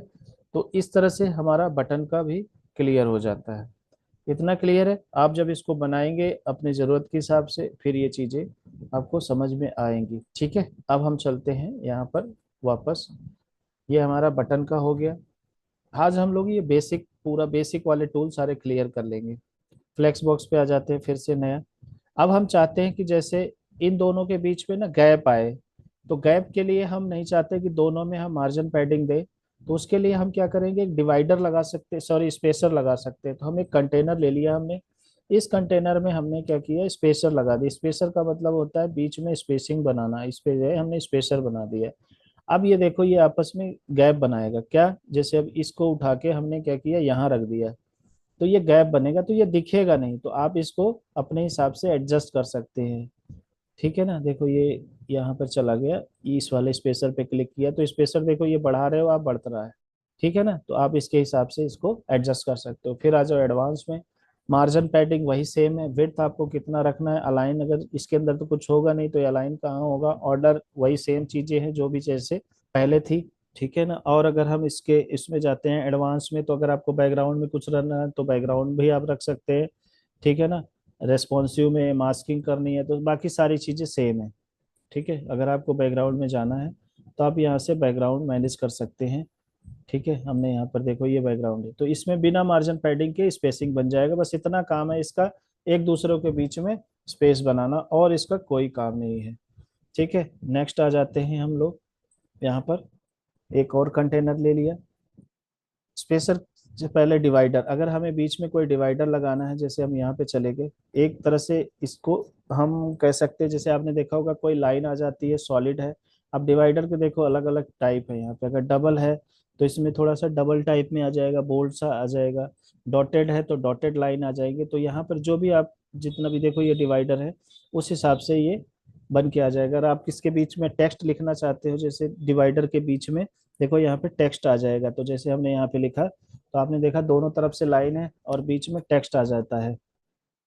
तो इस तरह से हमारा बटन का भी क्लियर हो जाता है। इतना क्लियर है, आप जब इसको बनाएंगे अपनी ज़रूरत के हिसाब से फिर ये चीज़ें आपको समझ में आएंगी। ठीक है, अब हम चलते हैं यहाँ पर वापस। ये हमारा बटन का हो गया। आज हम लोग ये बेसिक, पूरा बेसिक वाले टूल सारे क्लियर कर लेंगे। फ्लेक्स बॉक्स पे आ जाते हैं फिर से नया। अब हम चाहते हैं कि जैसे इन दोनों के बीच में ना गैप आए, तो गैप के लिए हम नहीं चाहते कि दोनों में हम मार्जिन पैडिंग दें। तो उसके लिए हम क्या करेंगे, एक डिवाइडर लगा सकते हैं, सॉरी स्पेसर लगा सकते हैं। तो हम एक कंटेनर ले लिया हमने, इस कंटेनर में हमने क्या किया, स्पेसर लगा दिया। स्पेसर का मतलब होता है बीच में स्पेसिंग बनाना, इस पे जो है हमने स्पेसर बना दिया। अब ये देखो ये आपस में गैप बनाएगा क्या, जैसे अब इसको उठा के हमने क्या किया यहाँ रख दिया, तो ये गैप बनेगा, तो ये दिखेगा नहीं, तो आप इसको अपने हिसाब से एडजस्ट कर सकते हैं। ठीक है ना, देखो ये यहाँ पर चला गया, इस वाले स्पेसर पे क्लिक किया तो स्पेसर देखो ये बढ़ा रहे हो आप, बढ़ रहा है। ठीक है ना, तो आप इसके हिसाब से इसको एडजस्ट कर सकते हो। फिर आ जाओ एडवांस में। मार्जिन पैडिंग वही सेम है, विड्थ आपको कितना रखना है, अलाइन अगर इसके अंदर तो कुछ होगा नहीं तो अलाइन कहाँ होगा, ऑर्डर वही सेम चीजें हैं जो भी जैसे पहले थी। ठीक है ना, और अगर हम इसके इसमें जाते हैं एडवांस में, तो अगर आपको बैकग्राउंड में कुछ रखना है तो बैकग्राउंड भी आप रख सकते हैं। ठीक है ना, रेस्पॉन्सिव में मास्किंग करनी है तो बाकी सारी चीज़ें सेम है। ठीक है, अगर आपको बैकग्राउंड में जाना है तो आप यहाँ से बैकग्राउंड मैनेज कर सकते हैं। ठीक है, हमने यहाँ पर देखो ये बैकग्राउंड है, तो इसमें बिना मार्जिन पैडिंग के स्पेसिंग बन जाएगा। बस इतना काम है इसका, एक दूसरों के बीच में स्पेस बनाना, और इसका कोई काम नहीं है। ठीक है, नेक्स्ट आ जाते हैं हम लोग यहाँ पर। एक और कंटेनर ले लिया स्पेसर से पहले डिवाइडर, अगर हमें बीच में कोई डिवाइडर लगाना है, जैसे हम यहाँ पे चले गए, एक तरह से इसको हम कह सकते हैं, जैसे आपने देखा होगा कोई लाइन आ जाती है सॉलिड है। अब डिवाइडर के देखो अलग अलग टाइप है, यहाँ पे अगर डबल है तो इसमें थोड़ा सा डबल टाइप में आ जाएगा, बोल्ड सा आ जाएगा। डॉटेड है तो डॉटेड लाइन आ जाएगी। तो यहाँ पर जो भी आप जितना भी देखो ये डिवाइडर है, उस हिसाब से ये बन के आ जाएगा। अगर आप किसके बीच में टेक्स्ट लिखना चाहते हो, जैसे डिवाइडर के बीच में देखो यहाँ पे टेक्स्ट आ जाएगा, तो जैसे हमने यहाँ पे लिखा तो आपने देखा दोनों तरफ से लाइन है और बीच में टेक्स्ट आ जाता है,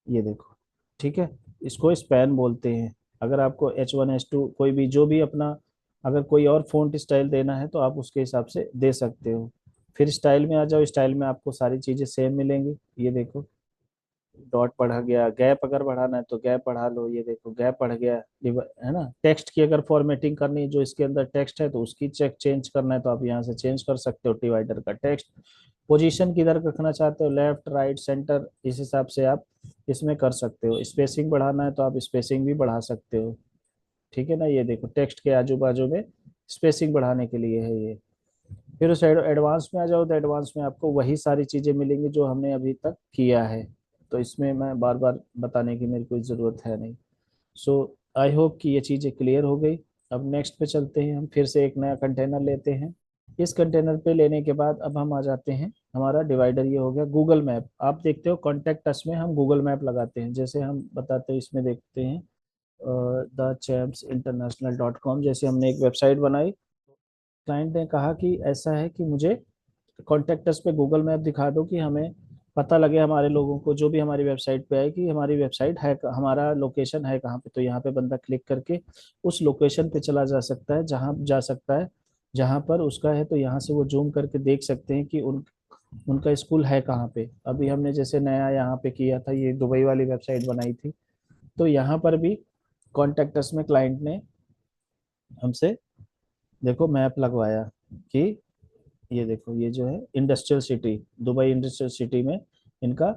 ये देखो। ठीक है, इसको स्पैन बोलते हैं। अगर आपको H1 H2 कोई भी जो भी अपना, अगर कोई और फॉन्ट स्टाइल देना है तो आप उसके हिसाब से दे सकते हो। फिर स्टाइल में आ जाओ, स्टाइल में आपको सारी चीजें सेम मिलेंगी। ये देखो डॉट बढ़ा गया, गैप अगर बढ़ाना है तो गैप बढ़ा लो, ये देखो गैप बढ़ गया। है ना, टेक्स्ट की अगर फॉर्मेटिंग करनी है, जो इसके अंदर टेक्स्ट है तो उसकी चेक चेंज करना है तो आप यहाँ से चेंज कर सकते हो डिवाइडर का टेक्स्ट। पोजीशन किधर रखना चाहते हो, लेफ्ट राइट सेंटर, इस हिसाब से आप इसमें कर सकते हो। स्पेसिंग बढ़ाना है तो आप स्पेसिंग भी बढ़ा सकते हो। ठीक है ना, ये देखो टेक्स्ट के आजू बाजू में स्पेसिंग बढ़ाने के लिए है ये। फिर उस एडवांस में आ जाओ तो एडवांस में आपको वही सारी चीजें मिलेंगी जो हमने अभी तक किया है, तो इसमें मैं बार बार बताने की मेरी कोई ज़रूरत है नहीं। सो आई होप कि ये चीज़ें क्लियर हो गई। अब नेक्स्ट पे चलते हैं, हम फिर से एक नया कंटेनर लेते हैं। इस कंटेनर पे लेने के बाद अब हम आ जाते हैं, हमारा डिवाइडर ये हो गया गूगल मैप। आप देखते हो कॉन्टेक्ट अस में हम गूगल मैप लगाते हैं, जैसे हम बताते हैं इसमें देखते हैं the champs international dot com, जैसे हमने एक वेबसाइट बनाई। क्लाइंट ने कहा कि ऐसा है कि मुझे कॉन्टेक्ट अस पे गूगल मैप दिखा दो कि हमें पता लगे हमारे लोगों को जो भी हमारी वेबसाइट पे आए कि हमारी वेबसाइट है, हमारा लोकेशन है कहाँ पे। तो यहाँ पे बंदा क्लिक करके उस लोकेशन पे चला जा सकता है, जहाँ जा सकता है जहाँ पर उसका है। तो यहाँ से वो जूम करके देख सकते हैं कि उनका स्कूल है कहाँ पे। अभी हमने जैसे नया यहाँ पे किया था, ये दुबई वाली वेबसाइट बनाई थी, तो यहाँ पर भी कॉन्टेक्ट अस में क्लाइंट ने हमसे देखो मैप लगवाया कि ये देखो ये जो है industrial city, Dubai industrial city में इनका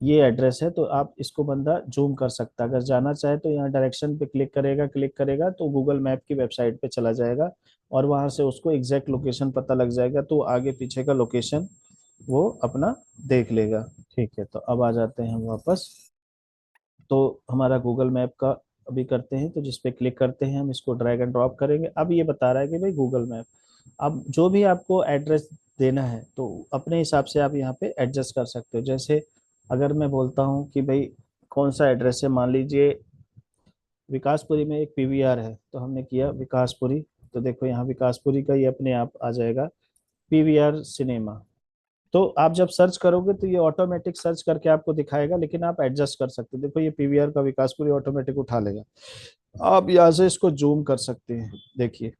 ये एड्रेस है। तो आप इसको बंदा जूम कर सकता है, अगर जाना चाहे तो यहाँ डायरेक्शन पे क्लिक करेगा तो गूगल मैप की वेबसाइट पे चला जाएगा, और वहां से उसको एग्जैक्ट लोकेशन पता लग जाएगा, तो आगे पीछे का लोकेशन वो अपना देख लेगा। ठीक है, तो अब आ जाते हैं हम वापस। तो हमारा गूगल मैप का अभी करते हैं, तो जिस पे क्लिक करते हैं हम इसको ड्रैग एंड ड्रॉप करेंगे। अब ये बता रहा है कि भाई गूगल मैप, अब जो भी आपको एड्रेस देना है तो अपने हिसाब से आप यहाँ पे एडजस्ट कर सकते हो। जैसे अगर मैं बोलता हूँ कि भाई कौन सा एड्रेस है, मान लीजिए विकासपुरी में एक पीवीआर है, तो हमने किया विकासपुरी। तो देखो यहाँ विकासपुरी का ये अपने आप आ जाएगा पीवीआर सिनेमा। तो आप जब सर्च करोगे तो ये ऑटोमेटिक सर्च करके आपको दिखाएगा, लेकिन आप एडजस्ट कर सकते हो। देखो ये पीवीआर का विकासपुरी ऑटोमेटिक उठा लेगा। आप यहाँ से इसको जूम कर सकते हैं, देखिए।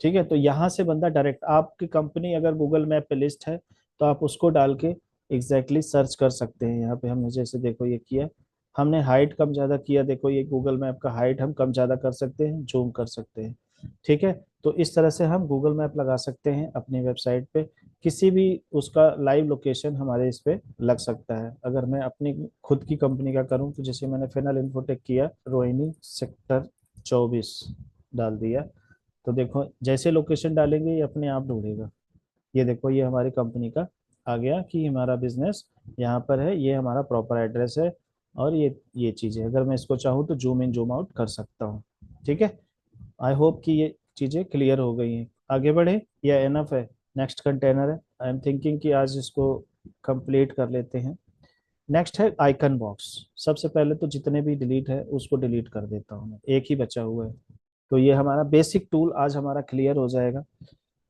ठीक है, तो यहाँ से बंदा डायरेक्ट आपकी कंपनी अगर गूगल मैप पे लिस्ट है तो आप उसको डाल के एग्जैक्टली सर्च कर सकते हैं। यहाँ पे हमने जैसे देखो ये किया, हमने हाइट कम ज़्यादा किया, देखो ये गूगल मैप का हाइट हम कम ज़्यादा कर सकते हैं, जूम कर सकते हैं। ठीक है, तो इस तरह से हम गूगल मैप लगा सकते हैं अपनी वेबसाइट पे, किसी भी उसका लाइव लोकेशन हमारे इस पे लग सकता है। अगर मैं अपनी खुद की कंपनी का करूं तो जैसे मैंने फिनल इन्फोटेक किया, रोहिणी सेक्टर 24 डाल दिया, तो देखो जैसे लोकेशन डालेंगे ये अपने आप ढूंढेगा। ये देखो ये हमारी कंपनी का आ गया कि हमारा बिजनेस यहाँ पर है, ये हमारा प्रॉपर एड्रेस है, और ये चीज़ें अगर मैं इसको चाहूँ तो जूम इन जूम आउट कर सकता हूँ। ठीक है, आई होप कि ये चीज़ें क्लियर हो गई हैं। आगे बढ़े या एनफ है? नेक्स्ट कंटेनर है, आई एम थिंकिंग कि आज इसको कंप्लीट कर लेते हैं। नेक्स्ट है आइकन बॉक्स। सबसे पहले तो जितने भी डिलीट है उसको डिलीट कर देता हूँ मैं, एक ही बचा हुआ है। तो ये हमारा बेसिक टूल आज हमारा क्लियर हो जाएगा।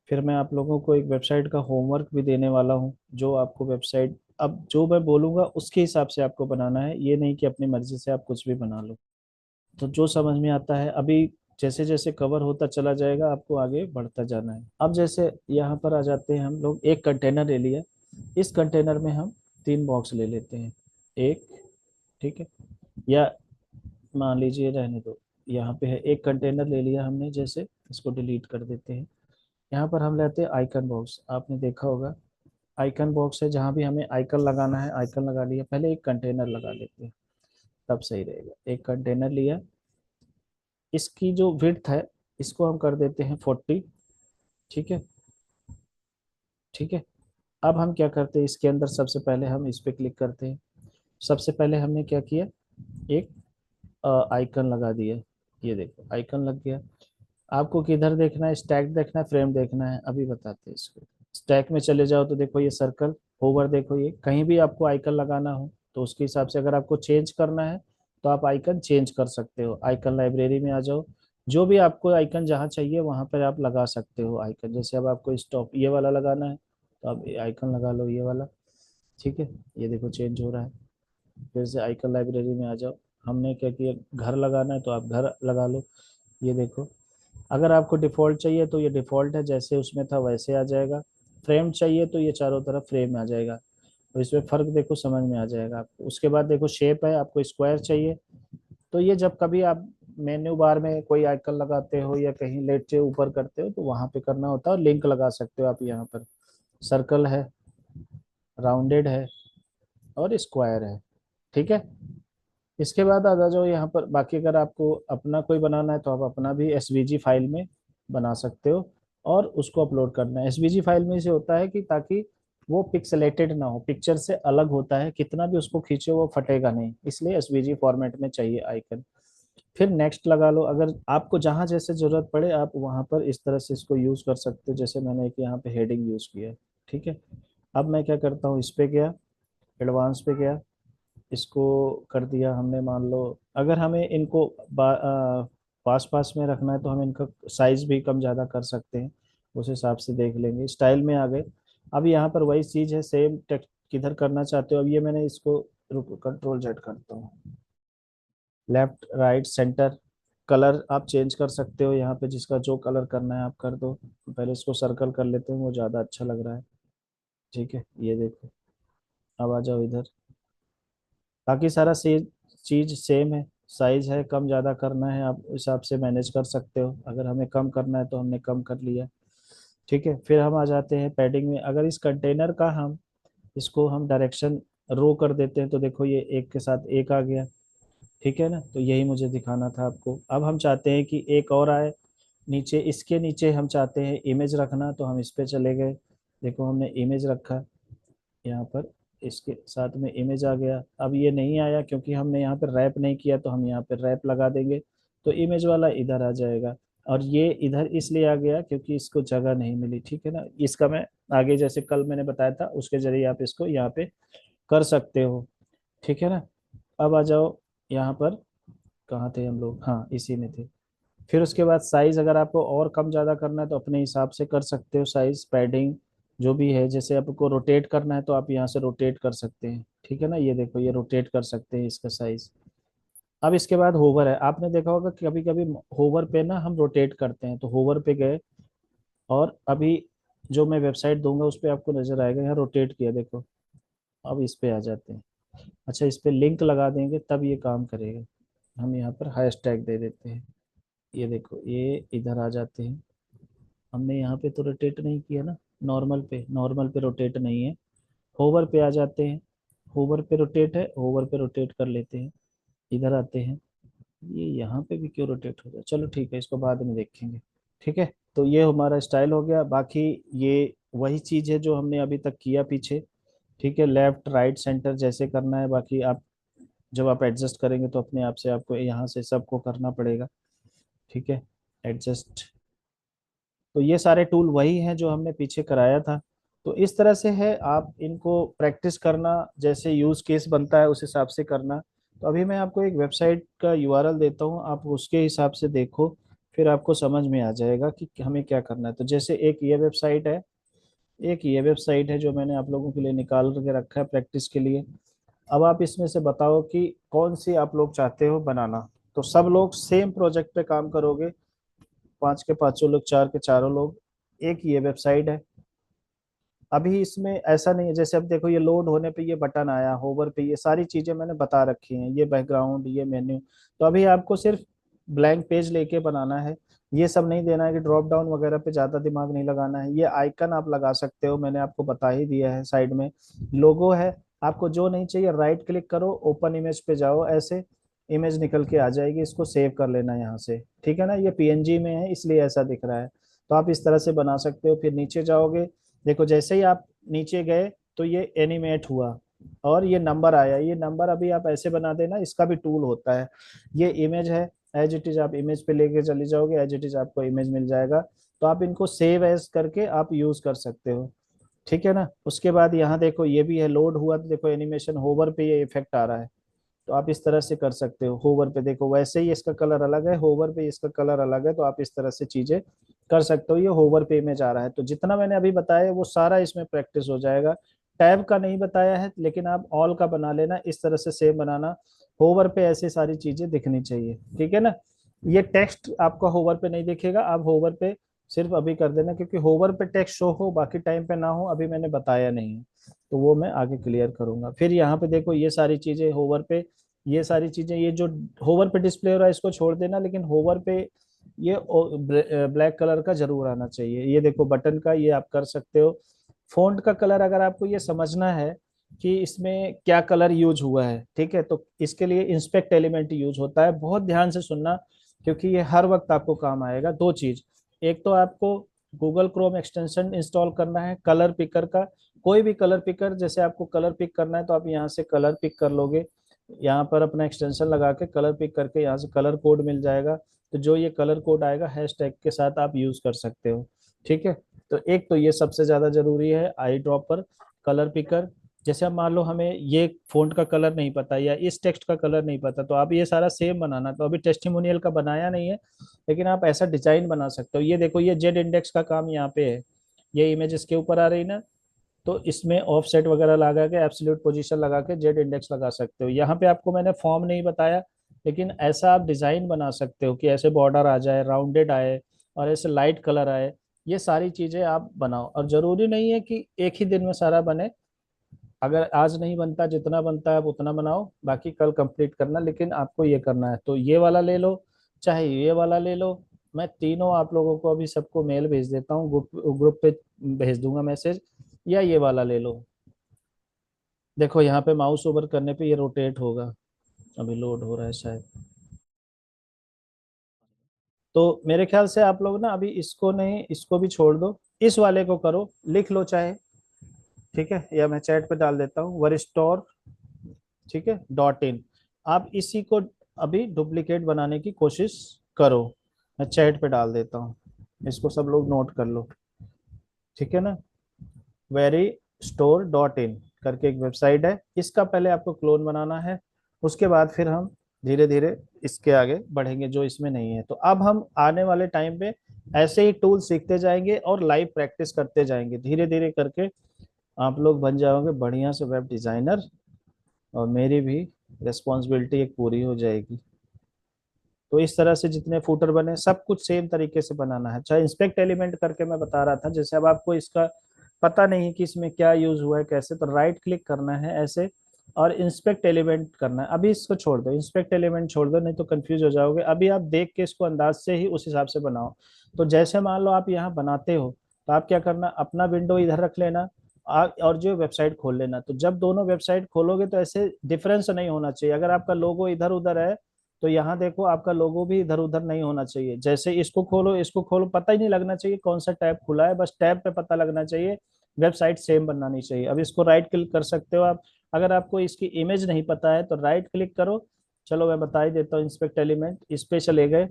फिर मैं आप लोगों को एक वेबसाइट का होमवर्क भी देने वाला हूँ, जो आपको वेबसाइट अब जो मैं बोलूँगा उसके हिसाब से आपको बनाना है, ये नहीं कि अपनी मर्जी से आप कुछ भी बना लो। तो जो समझ में आता है अभी, जैसे जैसे कवर होता चला जाएगा आपको आगे बढ़ता जाना है। अब जैसे यहाँ पर आ जाते हैं, हम लोग एक कंटेनर ले लिया, इस कंटेनर में हम 3 बॉक्स ले लेते हैं। एक, ठीक है, या मान लीजिए रहने दो, यहाँ पे है एक कंटेनर ले लिया हमने, जैसे इसको डिलीट कर देते हैं। यहाँ पर हम लेते हैं आइकन बॉक्स, आपने देखा होगा आइकन बॉक्स है, जहाँ भी हमें आइकन लगाना है आइकन लगा लिया। पहले एक कंटेनर लगा लेते हैं, तब सही रहेगा। एक कंटेनर लिया, इसकी जो विड्थ है इसको हम कर देते हैं 40। ठीक है, ठीक है। अब हम क्या करते हैं, इसके अंदर सबसे पहले हम इस पे क्लिक करते हैं। सबसे पहले हमने क्या किया, एक आइकन लगा दिया। ये देखो आइकन लग गया। आपको किधर देखना है, स्टैक देखना है, फ्रेम देखना है, अभी बताते हैं इसको। स्टैक में चले जाओ तो देखो ये सर्कल होवर, देखो ये कहीं भी आपको आइकन लगाना हो तो उसके हिसाब से, अगर आपको चेंज करना है तो आप आइकन चेंज कर सकते हो। आइकन लाइब्रेरी में आ जाओ, जो भी आपको आइकन जहाँ चाहिए वहाँ पर आप लगा सकते हो आइकन। जैसे अब आपको स्टॉप ये वाला लगाना है तो आप आइकन लगा लो ये वाला। ठीक है, ये देखो चेंज हो रहा है। फिर से आइकन लाइब्रेरी में आ जाओ, हमने क्या किया, घर लगाना है तो आप घर लगा लो। ये देखो, अगर आपको डिफ़ॉल्ट चाहिए तो ये डिफ़ॉल्ट है, जैसे उसमें था वैसे आ जाएगा। फ्रेम चाहिए तो ये चारों तरफ फ्रेम आ जाएगा। तो इसमें फ़र्क देखो समझ में आ जाएगा आपको। उसके बाद देखो शेप है, आपको स्क्वायर चाहिए तो ये जब कभी आप मेन्यू बार में कोई आइकन लगाते हो या कहीं लेटे ऊपर करते हो तो वहां पे करना होता है। लिंक लगा सकते हो आप यहाँ पर, सर्कल है, राउंडेड है, और स्क्वायर है। ठीक है, इसके बाद आ जाओ यहाँ पर। बाकी अगर आपको अपना कोई बनाना है तो आप अपना भी एसवीजी फाइल में बना सकते हो, और उसको अपलोड करना है। एसवीजी फाइल में से होता है कि ताकि वो पिक्सेलेटेड ना हो, पिक्चर से अलग होता है, कितना भी उसको खींचो वो फटेगा नहीं, इसलिए एसवीजी फॉर्मेट में चाहिए आइकन। फिर नेक्स्ट लगा लो, अगर आपको जहाँ जैसे जरूरत पड़े आप वहाँ पर इस तरह से इसको यूज कर सकते हो। जैसे मैंने एक यहाँ पे हेडिंग यूज किया। ठीक है, अब मैं क्या करता हूँ, इस पे गया, एडवांस पे गया, इसको कर दिया हमने। मान लो अगर हमें इनको पास पास में रखना है तो हम इनका साइज भी कम ज़्यादा कर सकते हैं, उस हिसाब से देख लेंगे। स्टाइल में आ गए, अब यहाँ पर वही चीज़ है, सेम टेक्स्ट किधर करना चाहते हो। अब ये मैंने इसको, रुको कंट्रोल जेड करता हूँ, लेफ्ट राइट सेंटर। कलर आप चेंज कर सकते हो यहाँ पे, जिसका जो कलर करना है आप कर दो। पहले इसको सर्कल कर लेते हैं, वो ज़्यादा अच्छा लग रहा है। ठीक है, ये देखो, अब आ जाओ इधर। बाकी सारा से चीज़ सेम है, साइज है, कम ज़्यादा करना है आप उस हिसाब से मैनेज कर सकते हो। अगर हमें कम करना है तो हमने कम कर लिया। ठीक है, फिर हम आ जाते हैं पैडिंग में। अगर इस कंटेनर का हम इसको हम डायरेक्शन रो कर देते हैं तो देखो ये एक के साथ एक आ गया। ठीक है ना, तो यही मुझे दिखाना था आपको। अब हम चाहते हैं कि एक और आए नीचे, इसके नीचे हम चाहते हैं इमेज रखना, तो हम इस पे चले गए। देखो हमने इमेज रखा यहाँ पर, इसके साथ में इमेज आ गया। अब ये नहीं आया क्योंकि हमने यहाँ पर रैप नहीं किया, तो हम यहाँ पर रैप लगा देंगे तो इमेज वाला इधर आ जाएगा। और ये इधर इसलिए आ गया क्योंकि इसको जगह नहीं मिली। ठीक है ना, इसका मैं आगे जैसे कल मैंने बताया था उसके जरिए आप इसको यहाँ पे कर सकते हो। ठीक है ना। अब आ जाओ यहाँ पर, कहाँ थे हम लोग, हाँ इसी में थे। फिर उसके बाद साइज अगर आपको और कम ज़्यादा करना है तो अपने हिसाब से कर सकते हो, साइज पैडिंग जो भी है। जैसे आपको रोटेट करना है तो आप यहाँ से रोटेट कर सकते हैं। ठीक है ना, ये देखो ये रोटेट कर सकते हैं इसका साइज। अब इसके बाद होवर है, आपने देखा होगा कि कभी कभी होवर पे ना हम रोटेट करते हैं, तो होवर पे गए और अभी जो मैं वेबसाइट दूंगा उस पर आपको नजर आएगा, यहाँ रोटेट किया देखो। अब इस पे आ जाते हैं। अच्छा, इस पे लिंक लगा देंगे तब ये काम करेगा। हम यहाँ पर हैशटैग दे देते हैं। ये देखो ये इधर आ जाते हैं। हमने यहाँ पे तो रोटेट नहीं किया ना, नॉर्मल पे, नॉर्मल पे रोटेट नहीं है। होवर पे आ जाते हैं, होवर पे रोटेट है, होवर पे रोटेट कर लेते हैं। इधर आते हैं, ये यहाँ पे भी क्यों रोटेट हो गया, चलो ठीक है इसको बाद में देखेंगे। ठीक है, तो ये हमारा स्टाइल हो गया। बाकी ये वही चीज़ है जो हमने अभी तक किया पीछे। ठीक है, लेफ्ट राइट सेंटर जैसे करना है, बाकी आप जब आप एडजस्ट करेंगे तो अपने आप से आपको यहाँ से सबको करना पड़ेगा। ठीक है, एडजस्ट। तो ये सारे टूल वही हैं जो हमने पीछे कराया था। तो इस तरह से है, आप इनको प्रैक्टिस करना, जैसे यूज केस बनता है उस हिसाब से करना। तो अभी मैं आपको एक वेबसाइट का यूआरएल देता हूँ, आप उसके हिसाब से देखो, फिर आपको समझ में आ जाएगा कि हमें क्या करना है। तो जैसे एक ये वेबसाइट है, एक ये वेबसाइट है जो मैंने आप लोगों के लिए निकाल के रखा है प्रैक्टिस के लिए। अब आप इसमें से बताओ कि कौन सी आप लोग चाहते हो बनाना। तो सब लोग सेम प्रोजेक्ट पे काम करोगे, पांच के पांचों लोग, चार के चारों लोग। एक ये वेबसाइट है। अभी इसमें ऐसा नहीं है, जैसे अब देखो ये लोड होने पे ये बटन आया, होवर पे ये सारी चीजें मैंने बता रखी हैं, ये बैकग्राउंड, ये मेन्यू। तो अभी आपको सिर्फ ब्लैंक पेज लेके बनाना है, ये सब नहीं देना है कि ड्रॉप डाउन वगैरह पे ज्यादा दिमाग नहीं लगाना है। ये आइकन आप लगा सकते हो, मैंने आपको बता ही दिया है। साइड में लोगो है, आपको जो नहीं चाहिए राइट क्लिक करो, ओपन इमेज पे जाओ, ऐसे इमेज निकल के आ जाएगी, इसको सेव कर लेना यहाँ से। ठीक है ना, ये पीएनजी में है इसलिए ऐसा दिख रहा है। तो आप इस तरह से बना सकते हो। फिर नीचे जाओगे, देखो जैसे ही आप नीचे गए तो ये एनिमेट हुआ और ये नंबर आया। ये नंबर अभी आप ऐसे बना देना, इसका भी टूल होता है। ये इमेज है, एज इट इज आप इमेज पे लेके चले जाओगे, एज इट इज आपको इमेज मिल जाएगा। तो आप इनको सेव एज करके आप यूज कर सकते हो। ठीक है ना, उसके बाद यहाँ देखो ये भी है, लोड हुआ तो देखो एनिमेशन होवर पे ये इफेक्ट आ रहा है। तो आप इस तरह से कर सकते हो। होवर पे देखो वैसे ही इसका कलर अलग है, होवर पे इसका कलर अलग है, तो आप इस तरह से चीजें कर सकते हो। ये होवर पे इमेज आ रहा है, तो जितना मैंने अभी बताया वो सारा इसमें प्रैक्टिस हो जाएगा। टैब का नहीं बताया है, लेकिन आप ऑल का बना लेना, इस तरह से सेम बनाना। होवर पे ऐसी सारी चीजें दिखनी चाहिए। ठीक है ना, ये टेक्स्ट आपका होवर पे नहीं दिखेगा, आप होवर पे सिर्फ अभी कर देना, क्योंकि होवर पे टेक्स्ट शो हो बाकी टाइम पे ना हो, अभी मैंने बताया नहीं है। तो वो मैं आगे क्लियर करूंगा। फिर यहाँ पे देखो ये सारी चीजें होवर पे, ये सारी चीजें, ये जो होवर पे डिस्प्ले हो रहा है इसको छोड़ देना, लेकिन होवर पे ये ब्लैक कलर का जरूर आना चाहिए। ये देखो बटन का ये आप कर सकते हो। फॉन्ट का कलर अगर आपको ये समझना है कि इसमें क्या कलर यूज हुआ है, ठीक है, तो इसके लिए इंस्पेक्ट एलिमेंट यूज होता है, बहुत ध्यान से सुनना, क्योंकि ये हर वक्त आपको काम आएगा। दो चीज, एक तो आपको गूगल क्रोम एक्सटेंशन इंस्टॉल करना है कलर पिकर का, कोई भी कलर पिकर, जैसे आपको कलर पिक करना है तो आप यहाँ से कलर पिक कर लोगे, यहाँ पर अपना एक्सटेंशन लगा के कलर पिक करके यहाँ से कलर कोड मिल जाएगा। तो जो ये कलर कोड आएगा हैश टैग के साथ आप यूज कर सकते हो। ठीक है, तो एक तो ये सबसे ज्यादा जरूरी है, आई ड्रॉपर, कलर पिकर। जैसे अब मान लो हमें ये फॉन्ट का कलर नहीं पता या इस टेक्स्ट का कलर नहीं पता, तो आप ये सारा सेम बनाना, तो अभी टेस्टिमोनियल का बनाया नहीं है, लेकिन आप ऐसा डिजाइन बना सकते हो। ये देखो ये जेड इंडेक्स का काम यहाँ पे है, ये इमेज इसके ऊपर आ रही ना, तो इसमें ऑफसेट वगैरह लगा के एब्सोल्यूट पोजीशन लगा के जेड इंडेक्स लगा सकते हो। यहाँ पे आपको मैंने फॉर्म नहीं बताया, लेकिन ऐसा आप डिजाइन बना सकते हो कि ऐसे बॉर्डर आ जाए, राउंडेड आए और ऐसे लाइट कलर आए। ये सारी चीजें आप बनाओ, और जरूरी नहीं है कि एक ही दिन में सारा बने। अगर आज नहीं बनता, जितना बनता है आप उतना बनाओ, बाकी कल कंप्लीट करना, लेकिन आपको ये करना है तो ये वाला ले लो, चाहे ये वाला ले लो। मैं तीनों आप लोगों को अभी सबको मेल भेज देता हूँ, ग्रुप ग्रुप पे भेज दूंगा मैसेज, या ये वाला ले लो। देखो यहाँ पे माउस ओवर करने पे ये रोटेट होगा, अभी लोड हो रहा है शायद। तो मेरे ख्याल से आप लोग ना अभी इसको नहीं, इसको भी छोड़ दो, इस वाले को करो, लिख लो चाहे, ठीक है, या मैं चैट पे डाल देता हूँ, वरिस्टोर, ठीक है, .in। आप इसी को अभी डुप्लीकेट बनाने की कोशिश करो, मैं चैट पे डाल देता हूँ, इसको सब लोग नोट कर लो, ठीक है ना। veristor.in करके एक वेबसाइट है, इसका पहले आपको क्लोन बनाना है, उसके बाद फिर हम धीरे धीरे इसके आगे बढ़ेंगे जो इसमें नहीं है। तो अब हम आने वाले टाइम पे ऐसे ही टूल सीखते जाएंगे और लाइव प्रैक्टिस करते जाएंगे, धीरे धीरे करके आप लोग बन जाओगे बढ़िया से वेब डिजाइनर, और मेरी भी रिस्पॉन्सिबिलिटी एक पूरी हो जाएगी। तो इस तरह से जितने फूटर बने सब कुछ सेम तरीके से बनाना है। चाहे इंस्पेक्ट एलिमेंट करके मैं बता रहा था, जैसे अब आपको इसका पता नहीं कि इसमें क्या यूज हुआ है कैसे, तो राइट क्लिक करना है ऐसे और इंस्पेक्ट एलिमेंट करना है। अभी इसको छोड़ दो, इंस्पेक्ट एलिमेंट छोड़ दो, नहीं तो कंफ्यूज हो जाओगे। अभी आप देख के इसको अंदाज से ही उस हिसाब से बनाओ। तो जैसे मान लो आप यहाँ बनाते हो, तो आप क्या करना, अपना विंडो इधर रख लेना, और जो वेबसाइट खोल लेना। तो जब दोनों वेबसाइट खोलोगे तो ऐसे डिफरेंस नहीं होना चाहिए। अगर आपका लोगो इधर उधर है तो यहाँ देखो आपका लोगो भी इधर उधर नहीं होना चाहिए। जैसे इसको खोलो इसको खोलो, पता ही नहीं लगना चाहिए कौन सा टैब खुला है, बस टैब पे पता लगना चाहिए, वेबसाइट सेम बनानी चाहिए। अब इसको राइट क्लिक कर सकते हो आप। अगर आपको इसकी इमेज नहीं पता है तो राइट क्लिक करो, चलो मैं बता ही देता हूँ, इंस्पेक्ट एलिमेंट, इस पे चले गए।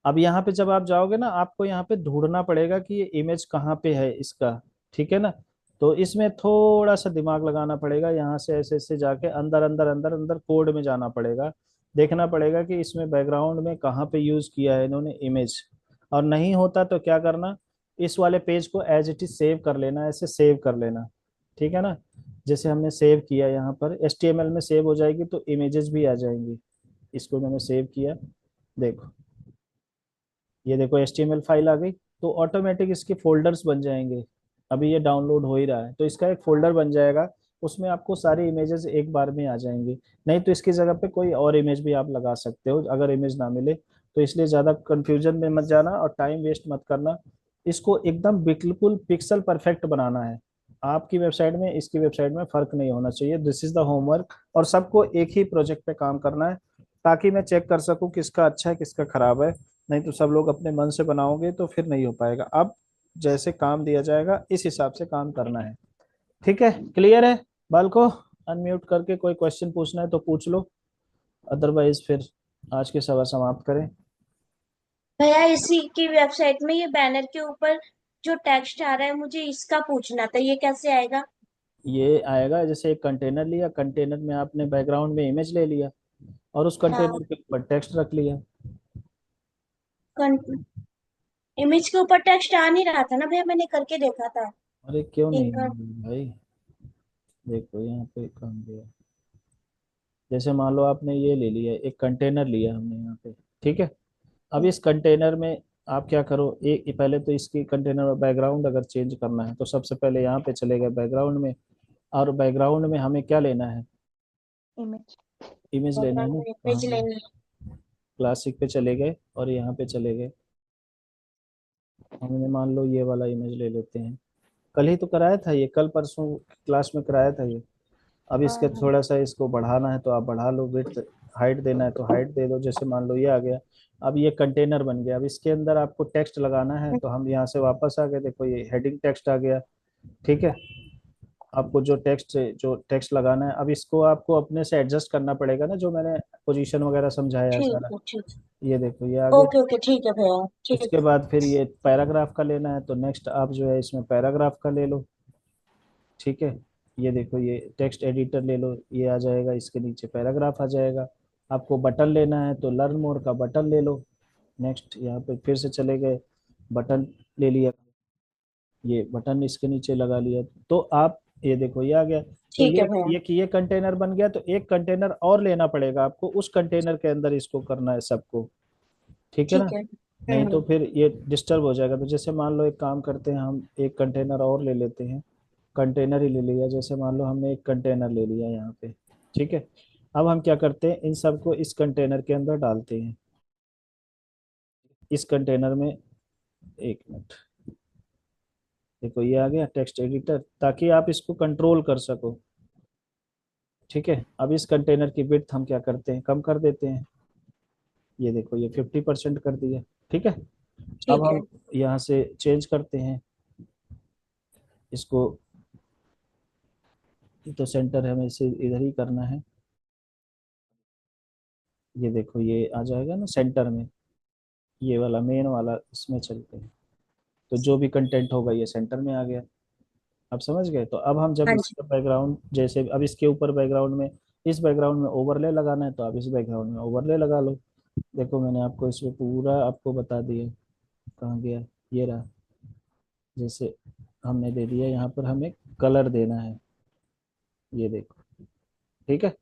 अब यहाँ पे जब आप जाओगे ना, आपको यहाँ पे ढूंढना पड़ेगा कि ये इमेज कहाँ पे है इसका, ठीक है ना। तो इसमें थोड़ा सा दिमाग लगाना पड़ेगा, यहाँ से ऐसे ऐसे जाके अंदर अंदर अंदर अंदर कोड में जाना पड़ेगा, देखना पड़ेगा कि इसमें बैकग्राउंड में कहाँ पे यूज किया है इन्होंने इमेज। और नहीं होता तो क्या करना, इस वाले पेज को एज इट इज सेव कर लेना, ऐसे सेव कर लेना, ठीक है ना। जैसे हमने सेव किया यहाँ पर HTML में सेव हो जाएगी तो इमेजेस भी आ जाएंगी। इसको मैंने सेव किया, देखो, ये देखो HTML फाइल आ गई। तो ऑटोमेटिक इसके फोल्डर्स बन जाएंगे। अभी ये डाउनलोड हो ही रहा है, तो इसका एक फोल्डर बन जाएगा, उसमें आपको सारी इमेजेस एक बार में आ जाएंगी। नहीं तो इसकी जगह पे कोई और इमेज भी आप लगा सकते हो अगर इमेज ना मिले। तो इसलिए ज़्यादा कंफ्यूजन में मत जाना और टाइम वेस्ट मत करना। इसको एकदम बिल्कुल पिक्सल परफेक्ट बनाना है। आपकी वेबसाइट में इसकी वेबसाइट में फर्क नहीं होना चाहिए, दिस इज द होमवर्क। और सबको एक ही प्रोजेक्ट पे काम करना है, ताकि मैं चेक कर सकूं किसका अच्छा है किसका खराब है। नहीं तो सब लोग अपने मन से बनाओगे तो फिर नहीं हो पाएगा। अब जैसे काम दिया जाएगा इस हिसाब से काम करना है, ठीक है, क्लियर है। बाल को अनम्यूट करके कोई क्वेश्चन पूछना है तो पूछ लो, अदरवाइज फिर आज की सभा समाप्त करें। भैया इसी की वेबसाइट में ये बैनर के ऊपर जो टेक्स्ट आ रहा है, मुझे इसका पूछना था, ये कैसे आएगा? ये आएगा, जैसे एक कंटेनर लिया, कंटेनर में आपने बैकग्राउंड में इमेज ले लिया और उस हाँ। कंटेनर के ऊपर टेक्स्ट रख लिया। इमेज के ऊपर टेक्स्ट आ नहीं रहा था ना भैया, मैंने करके देखा था अरे क्यों नहीं एक बार। भाई, देखो यहाँ पे काम दिया, जैसे मान लो आपने ये ले लिया, एक कंटेनर लिया हमने यहाँ पे, ठीक है। अब इस कंटेनर में आप क्या करो, एक पहले तो इसकी कंटेनर बैकग्राउंड अगर चेंज करना है तो सबसे पहले यहाँ पे चले गए बैकग्राउंड में, और बैकग्राउंड में हमें क्या लेना है, इमेज। इमेज लेना है बैकग्राउंड ना। में हाँ, इमेज लेनी है। क्लासिक पे चले गए और यहाँ पे चले गए। हमने मान लो ये वाला इमेज ले लेते हैं, कल ही तो कराया था ये, कल परसों क्लास में कराया था ये। अब हाँ इसके हाँ। थोड़ा सा इसको बढ़ाना है तो आप बढ़ा लो, विड्थ हाइट देना है तो हाइट दे दो, जैसे मान लो ये आ गया। अब ये कंटेनर बन गया, अब इसके अंदर आपको टेक्स्ट लगाना है, तो हम यहाँ से वापस आ गए, देखो ये हेडिंग टेक्स्ट आ गया, ठीक है। आपको जो टेक्स्ट लगाना है, अब इसको आपको अपने से एडजस्ट करना पड़ेगा ना, जो मैंने पोजीशन वगैरह समझाया है ठीक सारा। है ठीक है। ये देखो ये आ गया। ओके ओके ठीक है भैया ठीक उसके है। बाद फिर ये पैराग्राफ का लेना है, तो नेक्स्ट आप जो है इसमें पैराग्राफ का ले लो, ठीक है। ये देखो ये टेक्स्ट एडिटर ले लो, ये आ जाएगा, इसके नीचे पैराग्राफ आ जाएगा। आपको बटन लेना है तो लर्न मोर का बटन ले लो। नेक्स्ट यहाँ पे फिर से चले गए, बटन ले लिया, ये बटन इसके नीचे लगा लिया। तो आप ये देखो ये आ गया। तो ठीक है ये भैया। ये कंटेनर बन गया, तो एक कंटेनर और लेना पड़ेगा आपको, उस कंटेनर के अंदर इसको करना है सबको, ठीक है ना। ठीक है। नहीं तो फिर ये डिस्टर्ब हो जाएगा। तो जैसे मान लो एक काम करते हैं, हम एक कंटेनर और ले लेते हैं, कंटेनर ही ले लिया, जैसे मान लो हमने एक कंटेनर ले लिया यहाँ पे, ठीक है। अब हम क्या करते हैं, इन सबको इस कंटेनर के अंदर डालते हैं, इस कंटेनर में, एक मिनट, देखो ये आ गया टेक्स्ट एडिटर, ताकि आप इसको कंट्रोल कर सको। ठीक है, अब इस कंटेनर की विड्थ हम क्या करते हैं, कम कर देते हैं। ये देखो ये 50% कर दिया। ठीक है, अब ठीक है। हम यहाँ से चेंज करते हैं इसको, तो सेंटर हमें इसे इधर ही करना है। ये देखो ये आ जाएगा ना सेंटर में, ये वाला मेन वाला, इसमें चलते हैं। तो जो भी कंटेंट होगा ये सेंटर में आ गया। आप समझ गए। तो अब हम जब हाँ जी। इसका बैकग्राउंड, जैसे अब इसके ऊपर बैकग्राउंड में, इस बैकग्राउंड में ओवरले लगाना है, तो आप इस बैकग्राउंड में ओवरले लगा लो। देखो मैंने आपको इसमें पूरा आपको बता दिया। कहाँ गया, ये रहा। जैसे हमने दे दिया, यहाँ पर हमें कलर देना है, ये देखो। ठीक है,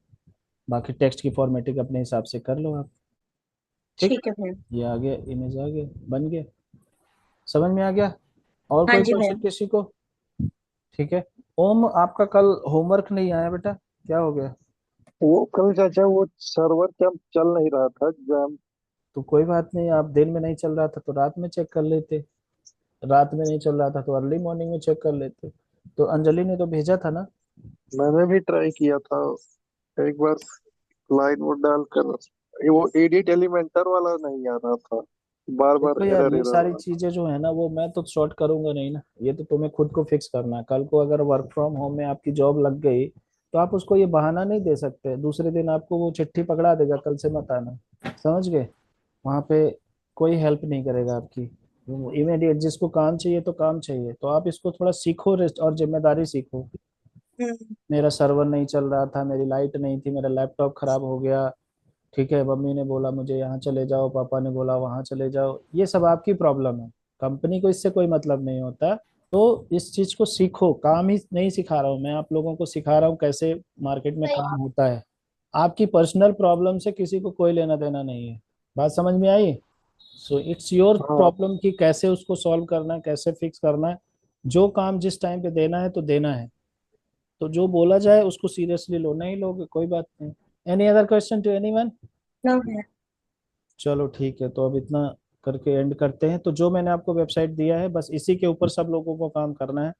बाकी टेक्स्ट की फॉर्मेटिंग अपने हिसाब से कर लो आप। ठीक, ठीक है भैया। ये आ गया, इमेज आ गया, बन गया। समझ में आ गया। और हाँ कोई जी भैया। क्वेश्चन किसी को? ठीक है। ओम, आपका कल होमवर्क नहीं आया बेटा, क्या हो गया? वो कल चाचा वो सर्वर क्या चल नहीं रहा था एग्जाम। तो कोई बात नहीं, आप दिन में नहीं चल रहा था तो रात में चेक कर लेते, रात में नहीं चल रहा था तो अर्ली मॉर्निंग में चेक कर लेते। तो अंजलि ने तो भेजा था ना। मैंने भी ट्राई किया था एक बार, लाइन वो डालकर वो एडिट एलिमेंटर वाला नहीं आ रहा था, बार बार देखो यार, एरर ये एरर सारी आ चीजें जो है ना, वो मैं तो सॉर्ट करूंगा नहीं ना, ये तो तुम्हें खुद को फिक्स करना है। कल को अगर वर्क फ्रॉम होम में आपकी जॉब लग गई, तो आप उसको ये बहाना नहीं दे सकते, दूसरे दिन आपको वो चिट्ठी पकड़ा देगा, कल से मत आना। समझ गए। वहां पे कोई हेल्प नहीं करेगा आपकी। इमीडिएट जिसको काम चाहिए तो काम चाहिए, तो आप इसको थोड़ा सीखो, रेस्ट और जिम्मेदारी सीखो। हम्म। मेरा सर्वर नहीं चल रहा था, मेरी लाइट नहीं थी, मेरा लैपटॉप खराब हो गया। ठीक है, मम्मी ने बोला मुझे यहाँ चले जाओ, पापा ने बोला वहाँ चले जाओ, ये सब आपकी प्रॉब्लम है। कंपनी को इससे कोई मतलब नहीं होता। तो इस चीज को सीखो, काम ही नहीं सिखा रहा हूँ मैं आप लोगों को, सिखा रहा हूँ कैसे मार्केट में काम होता है। आपकी पर्सनल प्रॉब्लम से किसी को कोई लेना देना नहीं है। बात समझ में आई? सो इट्स योर रहा। हाँ। प्रॉब्लम कि कैसे उसको सॉल्व करना है, कैसे फिक्स करना है। जो काम जिस टाइम पे देना है तो देना है। तो जो बोला जाए उसको सीरियसली लो, नहीं लोगे कोई बात नहीं। Any other question to anyone? No भैया। चलो ठीक है, तो अब इतना करके एंड करते हैं। तो जो मैंने आपको वेबसाइट दिया है, बस इसी के ऊपर सब लोगों को काम करना है,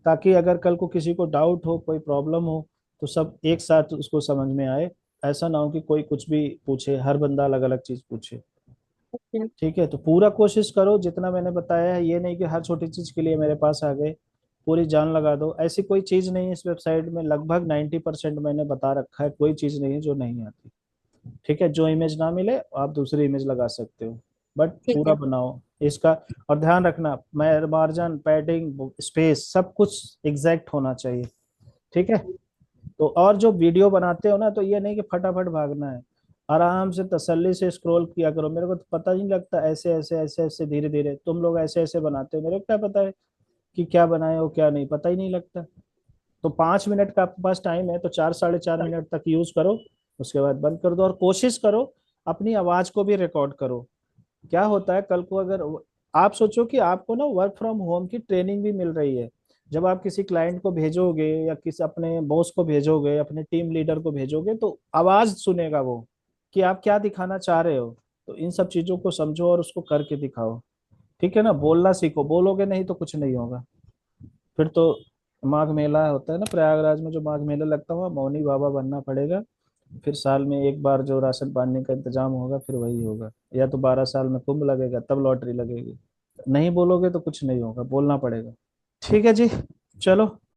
ताकि अगर कल को किसी को डाउट हो, कोई प्रॉब्लम हो, तो सब एक साथ उसको समझ में आए। ऐसा ना हो कि कोई कुछ भी पूछे, हर बंदा अलग अलग चीज पूछे। ठीक है, तो पूरा कोशिश करो जितना मैंने बताया है, ये नहीं कि हर छोटी चीज के लिए मेरे पास आ गए, पूरी जान लगा दो, ऐसी कोई चीज नहीं है इस वेबसाइट में। लगभग 90% मैंने बता रखा है, कोई चीज नहीं है जो नहीं आती। ठीक है, जो इमेज ना मिले आप दूसरी इमेज लगा सकते हो, बट ठीक पूरा है। बनाओ इसका। और ध्यान रखना, मार्जिन, पैडिंग, स्पेस, सब कुछ एग्जैक्ट होना चाहिए। ठीक है। तो और जो वीडियो बनाते हो ना, तो ये नहीं कि फटाफट भागना है, आराम से तसल्ली से स्क्रॉल किया करो। मेरे को तो पता ही नहीं लगता, ऐसे ऐसे ऐसे ऐसे धीरे धीरे तुम लोग ऐसे ऐसे बनाते हो, मेरे को क्या पता है कि क्या बनाए हो क्या नहीं, पता ही नहीं लगता। तो 5 मिनट का आपके पास टाइम है, तो 4 साढ़े 4 मिनट तक यूज करो, उसके बाद बंद कर दो। और कोशिश करो अपनी आवाज को भी रिकॉर्ड करो। क्या होता है कल को, अगर आप सोचो कि आपको ना वर्क फ्रॉम होम की ट्रेनिंग भी मिल रही है, जब आप किसी क्लाइंट को भेजोगे या किसी अपने बॉस को भेजोगे, अपने टीम लीडर को भेजोगे, तो आवाज सुनेगा वो कि आप क्या दिखाना चाह रहे हो। तो इन सब चीजों को समझो और उसको करके दिखाओ। ठीक है ना, बोलना सीखो, बोलोगे नहीं तो कुछ नहीं होगा। फिर तो माघ मेला होता है ना प्रयागराज में, जो माघ मेला लगता हुआ, मौनी बाबा बनना पड़ेगा। फिर साल में एक बार जो राशन पानी का इंतजाम होगा फिर वही होगा, या तो 12 साल में कुंभ लगेगा तब लॉटरी लगेगी। नहीं बोलोगे तो कुछ नहीं होगा, बोलना पड़ेगा। ठीक है जी, चलो